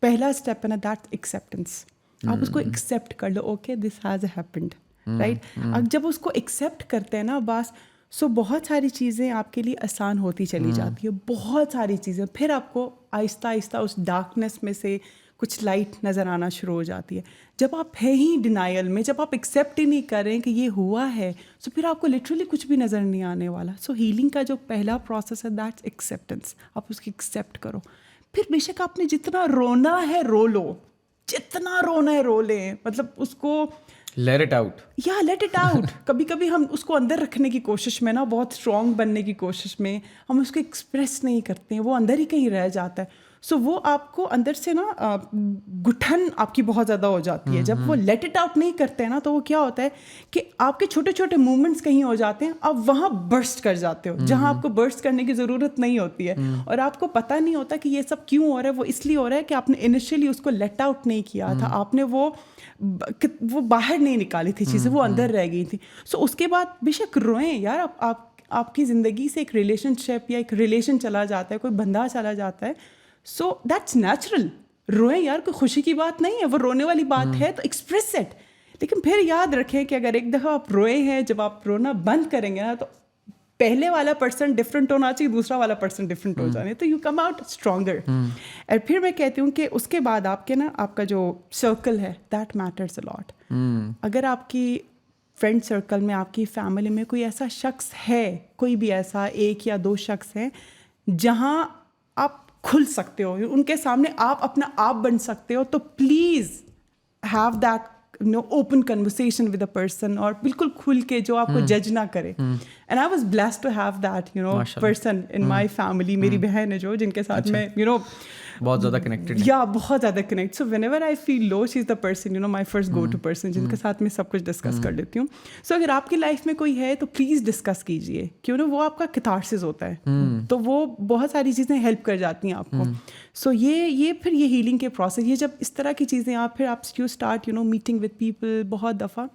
پہلا اسٹیپ ہے نا, دیٹ ایکسیپٹنس. آپ اس کو ایکسیپٹ کر لو, okay this has happened, right. اب جب اس کو ایکسیپٹ کرتے ہیں نا بس, سو بہت ساری چیزیں آپ کے لیے آسان ہوتی چلی جاتی ہے, بہت ساری چیزیں. پھر آپ کو آہستہ آہستہ اس ڈارکنیس میں سے کچھ لائٹ نظر آنا شروع ہو جاتی ہے. جب آپ ہیں ہی ڈینائل میں, جب آپ ایکسیپٹ ہی نہیں کر رہے ہیں کہ یہ ہوا ہے, سو پھر آپ کو لٹرلی کچھ بھی نظر نہیں آنے والا. سو ہیلنگ کا جو پہلا پروسیس ہے دیٹس ایکسیپٹنس. آپ اس کی ایکسیپٹ کرو. پھر بے شک آپ نے جتنا رونا ہے رو لو, جتنا رونا ہے رو لیں, مطلب اس کو لیٹ اٹ آؤٹ, یا لیٹ اٹ آؤٹ. کبھی کبھی ہم اس کو اندر رکھنے کی کوشش میں نا, بہت اسٹرانگ بننے کی کوشش میں ہم اس کو ایکسپریس نہیں کرتے ہیں, وہ اندر ہی کہیں رہ جاتا ہے. سو وہ آپ کو اندر سے نا گٹھن آپ کی بہت زیادہ ہو جاتی ہے. جب وہ لیٹ اٹ آؤٹ نہیں کرتے ہیں نا تو وہ کیا ہوتا ہے کہ آپ کے چھوٹے چھوٹے موومنٹس کہیں ہو جاتے ہیں, آپ وہاں برسٹ کر جاتے ہو جہاں آپ کو برسٹ کرنے کی ضرورت نہیں ہوتی ہے, اور آپ کو پتہ نہیں ہوتا کہ یہ سب کیوں ہو رہا ہے. وہ اس لیے ہو رہا ہے کہ آپ نے انیشیلی اس کو لیٹ آؤٹ نہیں کیا تھا, آپ نے وہ باہر نہیں نکالی تھی چیزیں, وہ اندر رہ گئی تھی. سو اس کے بعد بے شک روئیں یار, آپ کی زندگی سے ایک ریلیشن شپ یا ایک ریلیشن چلا جاتا ہے, کوئی بندہ چلا جاتا ہے, سو دیٹس نیچرل. روئیں یار, کوئی خوشی کی بات نہیں ہے, وہ رونے والی بات ہے تو ایکسپریس اٹ. لیکن پھر یاد رکھیں کہ اگر ایک دفعہ آپ روئے ہیں, جب آپ رونا بند کریں گے نا تو پہلے والا پرسن ڈفرینٹ ہونا چاہیے, دوسرا والا پرسن ڈفرینٹ ہو جانے, تو یو کم آؤٹ اسٹرانگر. اور پھر میں کہتی ہوں کہ اس کے بعد آپ کے نا آپ کا جو سرکل ہے دیٹ میٹرز اے لاٹ. اگر آپ کی فرینڈ سرکل میں, آپ کی فیملی میں کوئی ایسا شخص ہے, کوئی بھی ایسا 1 یا 2 شخص ہیں جہاں آپ کھل سکتے ہو, ان کے سامنے آپ اپنا آپ بن سکتے ہو, تو please have that open conversation with a person, اور بالکل کھل کے جو آپ کو جج نہ کرے. And I was blessed to have that person in my family. میری بہن ہے جو, جن کے ساتھ میں بہت زیادہ کنیکٹڈ, یا بہت زیادہ connect. So whenever I feel low, she is the person, my first go to person, جن کے ساتھ میں سب کچھ ڈسکس کر لیتی ہوں. سو اگر آپ کی لائف میں کوئی ہے تو پلیز ڈسکس کیجیے, کیوں نا وہ آپ کا کتھارسس ہوتا ہے, تو وہ بہت ساری چیزیں ہیلپ کر جاتی ہیں آپ کو. سو یہ پھر یہ ہیلنگ کے پروسیس, یہ جب اس طرح کی چیزیں آپ you start meeting with people. بہت دفعہ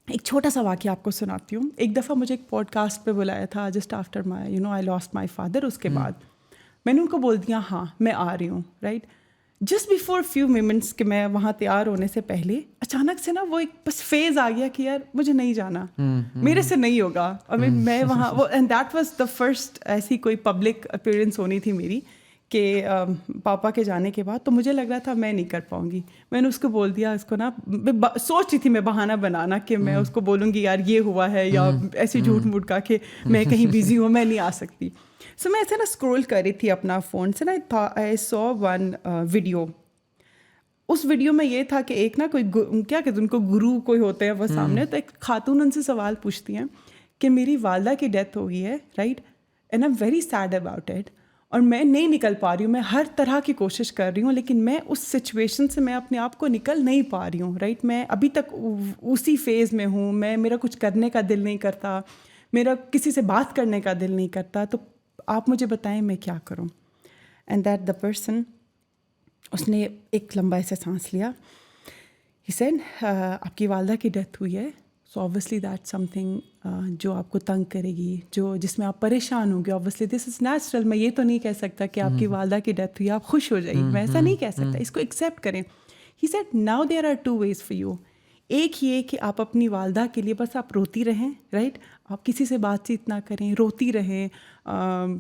ایک چھوٹا سا واقعہ آپ کو سناتی ہوں. ایک دفعہ مجھے ایک پوڈ کاسٹ پہ بلایا تھا just after my I lost my father. اس کے بعد میں نے ان کو بول دیا ہاں میں آ رہی ہوں, right. Just before few moments کہ میں وہاں تیار ہونے سے پہلے اچانک سے نا وہ ایک بس فیز آ گیا کہ یار مجھے نہیں جانا, میرے سے نہیں ہوگا. اور میں وہاں and that was the first ایسی کوئی پبلک اپیئرنس ہونی تھی میری کہ پاپا کے جانے کے بعد, تو مجھے لگ رہا تھا میں نہیں کر پاؤں گی. میں نے اس کو بول دیا, اس کو نا سوچ رہی تھی میں بہانہ بنانا کہ میں اس کو بولوں گی یار یہ ہوا ہے, یا ایسی جھوٹ موٹ کا کہ میں کہیں بزی ہوں, میں نہیں آ سکتی. سو میں ایسے نا اسکرول کر رہی تھی اپنا فون سے نا, آئی سو ون ویڈیو. اس ویڈیو میں یہ تھا کہ ایک نا کوئی کیا کہتے ہیں ان کو, گرو کوئی ہوتے ہیں وہ سامنے, تو ایک خاتون ان سے سوال پوچھتی ہیں کہ میری والدہ کی ڈیتھ ہو گئی ہے, right, and I am very sad about it, اور میں نہیں نکل پا رہی ہوں, میں ہر طرح کی کوشش کر رہی ہوں, لیکن میں اس سچویشن سے میں اپنے آپ کو نکل نہیں پا رہی ہوں, رائٹ. میں ابھی تک اسی فیز میں ہوں, میرا کچھ کرنے کا دل نہیں کرتا, میرا کسی سے بات کرنے کا دل نہیں کرتا, تو آپ مجھے بتائیں میں کیا کروں. اینڈ دیٹ دا پرسن, اس نے ایک لمبا ایسا سانس لیا. ہی سیڈ آپ کی والدہ کی ڈیتھ ہوئی ہے, so obviously that some thing جو آپ کو تنگ کرے گی, جس میں آپ پریشان ہوں گے. Obviously this is natural. میں یہ تو نہیں کہہ سکتا کہ آپ کی والدہ کی ڈیتھ ہوئی آپ خوش ہو جائیے, میں ایسا نہیں کہہ سکتا, اس کو ایکسیپٹ کریں. He said now there are 2 ways for you. ایک یہ کہ آپ اپنی والدہ کے لیے بس آپ روتی رہیں, رائٹ, آپ کسی سے بات چیت نہ کریں, روتی رہیں,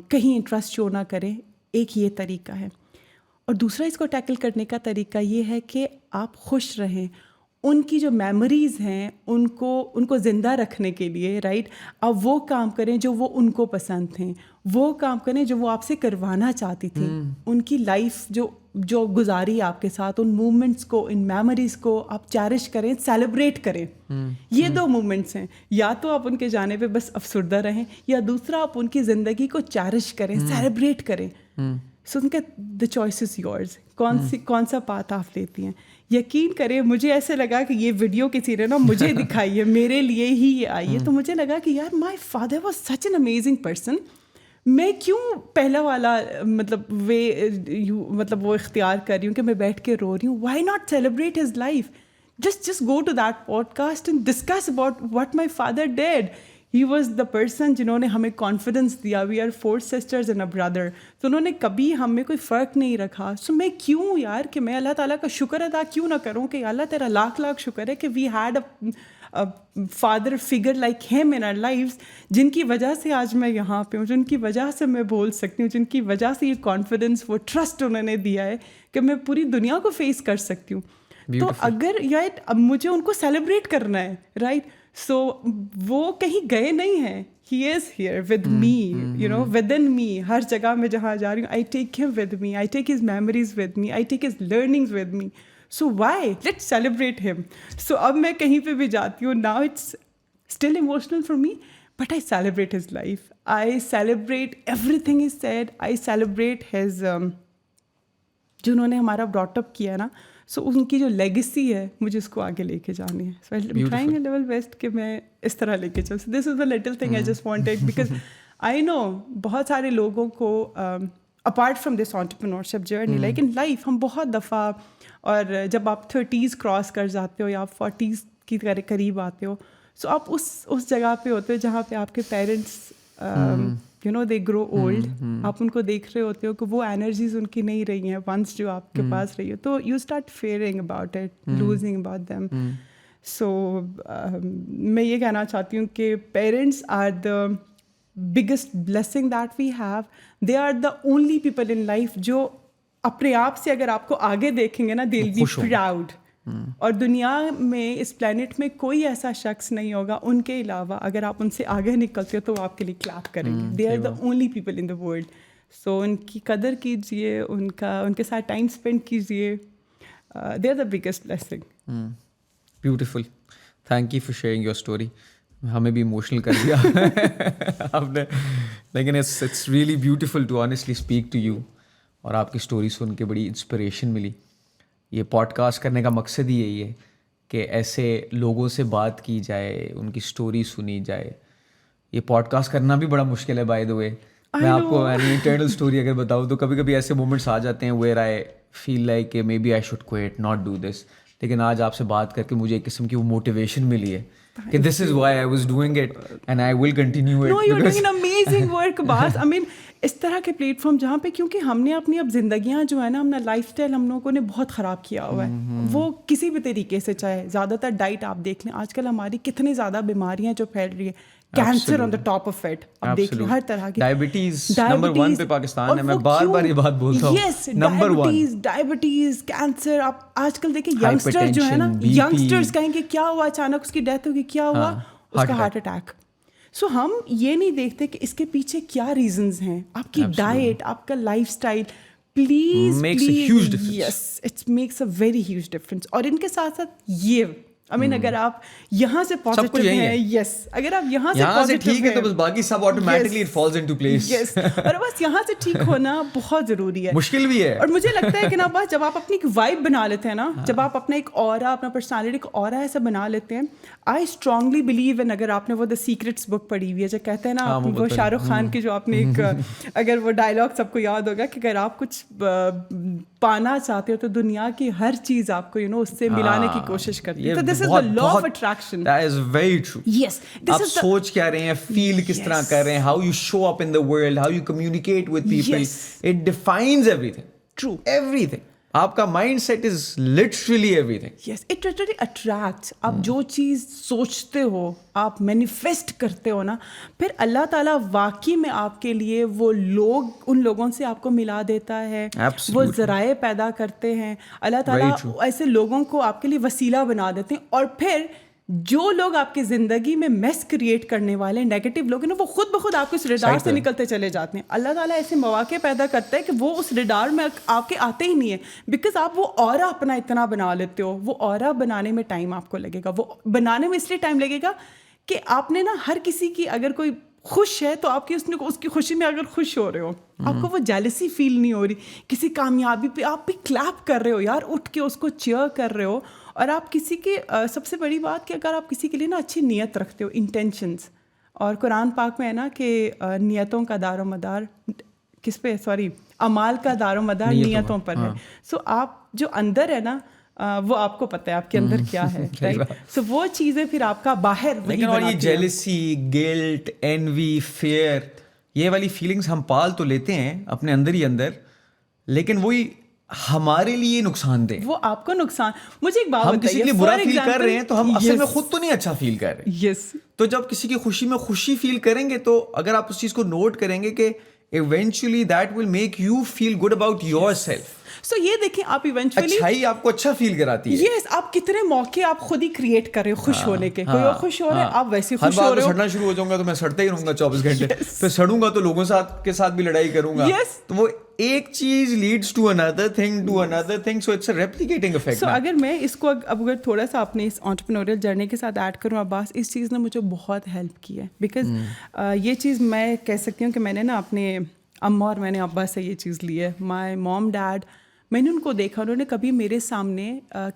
کہیں انٹرسٹ شو نہ کریں, ایک یہ طریقہ ہے. اور دوسرا اس کو ٹیکل کرنے کا طریقہ یہ ہے کہ آپ خوش رہیں, ان کی جو میموریز ہیں ان کو زندہ رکھنے کے لیے, رائٹ, اب وہ کام کریں جو وہ ان کو پسند تھیں, وہ کام کریں جو وہ آپ سے کروانا چاہتی تھیں. ان کی لائف جو گزاری آپ کے ساتھ, ان مومنٹس کو, ان میموریز کو آپ چیرش کریں, سیلیبریٹ کریں. یہ 2 مومنٹس ہیں, یا تو آپ ان کے جانے پہ بس افسردہ رہیں, یا دوسرا آپ ان کی زندگی کو چیرش کریں, سیلیبریٹ کریں. سو ان کا دا چوائس از یورز, کون سا پاتھ آپ لیتی ہیں. یقین کریں مجھے ایسے لگا کہ یہ ویڈیو کسی نے نا مجھے دکھائی ہے, میرے لیے ہی یہ آئی ہے, تو مجھے لگا کہ یار my father was such an amazing person, میں کیوں پہلا والا مطلب وہ اختیار کر رہی ہوں کہ میں بیٹھ کے رو رہی ہوں. Why not celebrate his life, just go to that podcast and discuss about what my father died. He was the person جنہوں نے ہمیں کانفیڈنس دیا. We are 4 sisters and a brother. تو انہوں نے کبھی ہم میں کوئی فرق نہیں رکھا. سو میں کیوں یار کہ میں اللہ تعالیٰ کا شکر ادا کیوں نہ کروں کہ اللہ تیرا لاکھ شکر ہے کہ we had a father figure like him in our lives, جن کی وجہ سے آج میں یہاں پہ ہوں, جن کی وجہ سے میں بول سکتی ہوں, جن کی وجہ سے یہ کانفیڈنس, وہ ٹرسٹ انہوں نے دیا ہے کہ میں پوری دنیا کو فیس کر سکتی ہوں. تو اگر یار مجھے ان کو سیلیبریٹ کرنا ہے, رائٹ, سو وہ کہیں گئے نہیں ہیں. He is here with me, within me. ہر جگہ میں جہاں جا رہی ہوں, I take him with me, I take his memories with me, I take his learnings with me. So why? Let's celebrate him. So اب میں کہیں پہ بھی جاتی ہوں, now it's still emotional for me, but I celebrate his life. I celebrate everything he said. I celebrate his जो उन्होंने हमारा brought up किया ना, सो उनकी जो लेगेसी है मुझे उसको आगे लेके जानी है. So I am trying a level best कि मैं इस तरह लेके चलूँ. So this is the little thing I just wanted, because I know बहुत सारे लोगों को apart from this entrepreneurship journey, like in life हम बहुत दफ़ा, और जब आप 30s क्रॉस कर जाते हो या आप 40s की करीब आते हो, सो आप उस जगह पे होते हो जहाँ पे आपके parents you know they grow old. आप उनको देख रहे होते हो कि वो एनर्जीज उनकी नहीं रही हैं वंस जो आपके पास रही हो, तो you start fearing about it, losing about them. So मैं ये कहना चाहती हूँ कि parents are the biggest blessing that we have. They are the only people in life जो अपने आप से अगर आपको आगे देखेंगे ना, दे विल बी प्राउड. और दुनिया में, इस प्लेनेट में कोई ऐसा शख्स नहीं होगा उनके अलावा, अगर आप उनसे आगे निकलते हो तो वो आपके लिए क्लैप करेंगे. They are the only people in the world. So उनकी कदर कीजिए, उनके साथ टाइम स्पेंड कीजिए. They are the biggest blessing. Beautiful. Thank you for sharing your story. हमें भी इमोशनल कर दिया आपने, लेकिन it's really beautiful to honestly speak to you. और आपकी स्टोरी सुन के बड़ी इंस्पिरेशन मिली. ये पॉडकास्ट करने का मकसद ही यही है कि ऐसे लोगों से बात की जाए, उनकी स्टोरी सुनी जाए. ये पॉडकास्ट करना भी बड़ा मुश्किल है बाय द वे. मैं आपको इंटरनल स्टोरी अगर बताऊँ तो कभी कभी ऐसे मोमेंट्स आ जाते हैं वेयर आई फील लाइक कि may be I should quit, not do this. लेकिन आज आपसे बात करके मुझे एक किस्म की वो मोटिवेशन मिली है कि this is why I was doing it and I will continue it. No, you are doing an amazing work बास. आई मीन इस तरह के प्लेटफॉर्म जहाँ पे, क्योंकि हमने अपनी अब जिंदगियाँ जो है ना, अपना लाइफस्टाइल हम लोगों ने बहुत ख़राब किया हुआ है. वो किसी भी तरीके से, चाहे ज़्यादातर डाइट आप देख लें, आजकल हमारी कितनी ज़्यादा बीमारियाँ जो फैल रही है, cancer on the top of it. अब देख लो हर तरह की डायबिटीज नंबर 1 पे पाकिस्तान है. मैं बार-बार ये बात बोलता हूँ. Yes, diabetes, cancer. आप आजकल देखिए यंगस्टर जो है ना, यंगस्टर्स कहेंगे क्या हुआ, अचानक उसकी डेथ होगी, क्या हुआ, उसका हार्ट अटैक. सो हम ये नहीं देखते कि इसके पीछे क्या रीजंस हैं. आपकी डाइट, आपका lifestyle, please makes a huge difference. Yes, it makes a very huge difference. और इनके साथ साथ ये अगर आप यहाँ से पॉजिटिव हैं, यस, अगर आप यहाँ से ठीक है तो बस बाकी सब automatically it falls into place. Yes, और बस यहाँ से ठीक होना बहुत जरूरी है. मुश्किल भी है. और मुझे लगता है कि ना बस जब आप अपनी एक वाइब बना लेते हैं ना, जब आप अपना एक ऑरा, अपना पर्सनालिटी का ऑरा ऐसा बना लेते हैं, आई स्ट्रांगली बिलीव इन, अगर आपने वो द सीक्रेट्स बुक पढ़ी हुई है, जो कहते हैं ना वो शाहरुख खान की, जो आपने एक अगर वो डायलॉग सबको याद होगा कि अगर आप कुछ पाना चाहते हो तो दुनिया की हर चीज आपको उससे मिलाने की कोशिश करती है. तो this is the law of attraction. That is very true. Yes, आप सोच क्या रहे हैं, फील किस तरह कर रहे हैं, how you show up in the world, how you communicate with people, it defines everything. True, everything. आपका mindset is literally everything. Yes, it literally attracts. आप जो चीज़ सोचते हो, आप मैनिफेस्ट करते हो ना, फिर अल्लाह ताला वाकई में आपके लिए वो लोग, उन लोगों से आपको मिला देता है. वो ज़राए पैदा करते हैं. अल्लाह ताला ऐसे लोगों को आपके लिए वसीला बना देते हैं. और फिर जो लोग आपकी ज़िंदगी में मेस क्रिएट करने वाले नेगेटिव लोग हैं ना, वो खुद ब खुद आपके उस रडार से निकलते चले जाते हैं. अल्लाह ताला ऐसे मौके पैदा करता है कि वो उस रडार में आपके आते ही नहीं है, बिकॉज आप वो ऑरा अपना इतना बना लेते हो. वो ऑरा बनाने में टाइम आपको लगेगा. वो बनाने में इसलिए टाइम लगेगा कि आपने ना हर किसी की, अगर कोई खुश है तो आपकी उसकी खुशी में अगर खुश हो रहे हो, आपको वो जेलसी फील नहीं हो रही. किसी कामयाबी पे आप भी क्लैप कर रहे हो यार, उठ के उसको चीयर कर रहे हो. और आप किसी के सबसे बड़ी बात कि अगर आप किसी के लिए ना अच्छी नीयत रखते हो, इंटेंशंस. और कुरान पाक में है ना कि नियतों का दारो मदार किस पे, सॉरी, अमाल का दारो मदार नियतों पर है. सो आप जो अंदर है ना, वो आपको पता है आपके अंदर क्या है, राइट. सो वो चीज़ें फिर आपका बाहर वही बनाती हैं. और ये जेलसी, गिल्ट, एनवी, फियर, ये वाली फीलिंग्स हम पाल तो लेते हैं अपने अंदर ही अंदर, लेकिन वही हमारे लिए नुकसानदेह. वो आपको नुकसान. मुझे एक बात हम किसी के लिए बुरा फील कर रहे हैं तो हम असल में खुद तो नहीं अच्छा फील कर रहे. यस. तो जब किसी की खुशी में खुशी फील करेंगे, तो अगर आप उस चीज को नोट करेंगे कि eventually that will make you feel good about yourself. सो ये देखें आप इवेंचुअली अच्छाई आपको अच्छा फील कराती है। यस आप कितने मौके आप खुद ही क्रिएट कर रहे हो खुश होने के, कोई और खुश हो रहा है आप वैसे खुश हो रहे हो। सड़ना शुरू हो जाऊंगा तो मैं सड़ता ही रहूंगा 24 घंटे, फिर सड़ूंगा तो लोगों के साथ भी लड़ाई करूंगा। तो वो एक चीज leads to another thing, so it's a replicating effect. So अगर मैं इसको अब अगर थोड़ा सा अपने इस एंटरप्रेन्योरियल जर्नी के साथ ऐड करूँ अब्बास, इस चीज़ ने मुझे बहुत हेल्प की है। बिकॉज ये चीज़ मैं कह सकती हूँ कि मैंने ना अपने अम्मा और मैंने अब्बा से ये चीज़ ली है। माय मॉम डैड, मैंने उनको देखा, उन्होंने कभी मेरे सामने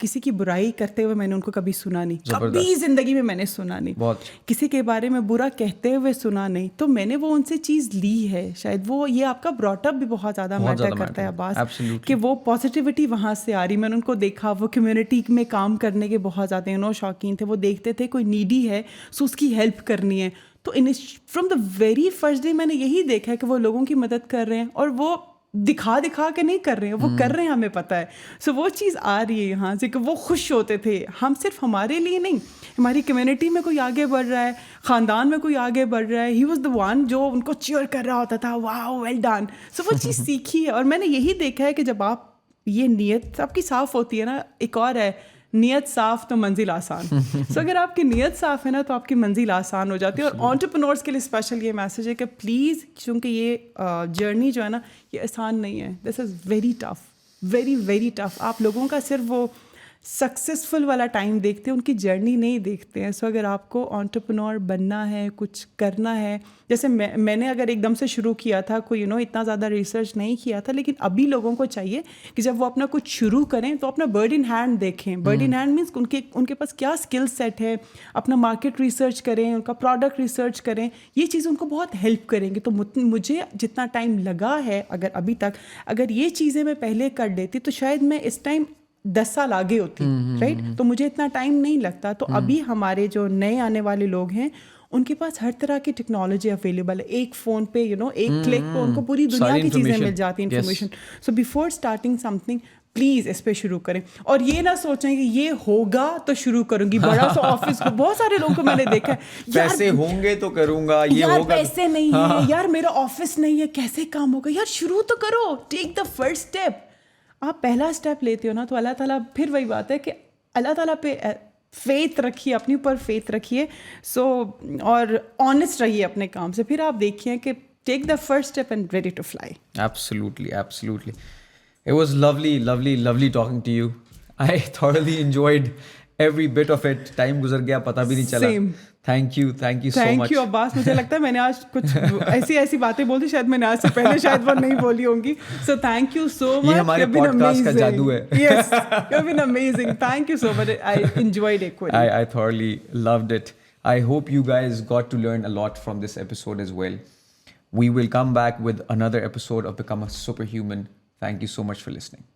किसी की बुराई करते हुए मैंने उनको कभी सुना नहीं, कभी ज़िंदगी में मैंने सुना नहीं, किसी के बारे में बुरा कहते हुए सुना नहीं। तो मैंने वो उनसे चीज़ ली है। शायद वो ये आपका ब्रॉटअप भी बहुत ज़्यादा मैटर करता है अब्बास, कि वो पॉजिटिविटी वहाँ से आ रही। मैंने उनको देखा, वो कम्युनिटी में काम करने के बहुत ज़्यादा शौकीन थे। वो देखते थे कोई नीडी है सो उसकी हेल्प करनी है। तो from the very first day मैंने यही देखा है कि वो लोगों की मदद कर रहे हैं, और वो दिखा के नहीं कर रहे हैं, वो कर रहे हैं, हमें पता है। सो वो चीज़ आ रही है यहाँ से कि वो खुश होते थे। हम सिर्फ हमारे लिए नहीं, हमारी कम्युनिटी में कोई आगे बढ़ रहा है, ख़ानदान में कोई आगे बढ़ रहा है, ही वॉज द वन जो उनको चीयर कर रहा होता था, वाओ वेल डन। सो वो चीज़ सीखी है। और मैंने यही देखा है कि जब आप ये नीयत आपकी साफ़ होती है ना, एक और है नीयत साफ तो मंजिल आसान। सो अगर आपकी नीयत साफ है ना तो आपकी मंजिल आसान हो जाती है। और एंटरप्रेन्योर्स के लिए स्पेशल ये मैसेज है कि प्लीज़, क्योंकि ये जर्नी जो है ना ये आसान नहीं है, this is very tough, very very tough. आप लोगों का सिर्फ वो सक्सेसफुल वाला टाइम देखते हैं, उनकी जर्नी नहीं देखते हैं। सो अगर आपको एंटरप्रेन्योर बनना है, कुछ करना है, जैसे मैंने अगर एकदम से शुरू किया था, कोई इतना ज़्यादा रिसर्च नहीं किया था, लेकिन अभी लोगों को चाहिए कि जब वो अपना कुछ शुरू करें तो अपना बर्ड इन हैंड देखें। बर्ड इन हैंड मीन्स उनके पास क्या स्किल सेट है, अपना मार्केट रिसर्च करें, उनका प्रोडक्ट रिसर्च करें। ये चीज़ उनको बहुत हेल्प करेंगी। तो मुझे जितना टाइम लगा है अगर अभी तक, अगर ये चीज़ें मैं पहले कर देती तो शायद मैं इस टाइम 10 साल आगे होती, राइट। तो मुझे इतना टाइम नहीं लगता। तो अभी हमारे जो नए आने वाले लोग हैं उनके पास हर तरह की टेक्नोलॉजी अवेलेबल है। एक फ़ोन पे एक क्लिक पे उनको पूरी दुनिया की चीज़ें मिल जाती हैं, information. So before starting something please इस पे शुरू करें। और ये ना सोचें कि ये होगा तो शुरू करूंगी, बड़ा सा ऑफिस को। बहुत सारे लोगों को मैंने देखा है, पैसे होंगे तो करूंगा, ये यार होगा पैसे नहीं है, यार मेरा ऑफिस नहीं है, कैसे काम होगा। यार शुरू तो करो, टेक द फर्स्ट स्टेप। आप पहला स्टेप लेते हो ना तो अल्लाह ताला, फिर वही बात है कि अल्लाह ताला पे फेथ रखिए, अपने ऊपर फेथ रखिए। सो और ऑनेस्ट रहिए अपने काम से, फिर आप देखिए कि take the first step and ready to fly. Absolutely. It was lovely talking to you. I thoroughly enjoyed every bit of it. Time गुजर गया पता भी नहीं चला. Same. Thank you so much. Thank you Abbas. मुझे लगता है मैंने आज कुछ ऐसी बातें बोली, शायद मैंने आज से पहले शायद वो नहीं बोली होंगी। So thank you so much. ये हमारे पॉडकास्ट का जादू है। Yes, you've been amazing. Thank you so much. I enjoyed it. I thoroughly loved it. I hope you guys got to learn a lot from this episode as well. We will come back with another episode of Become a Superhuman. Thank you so much for listening.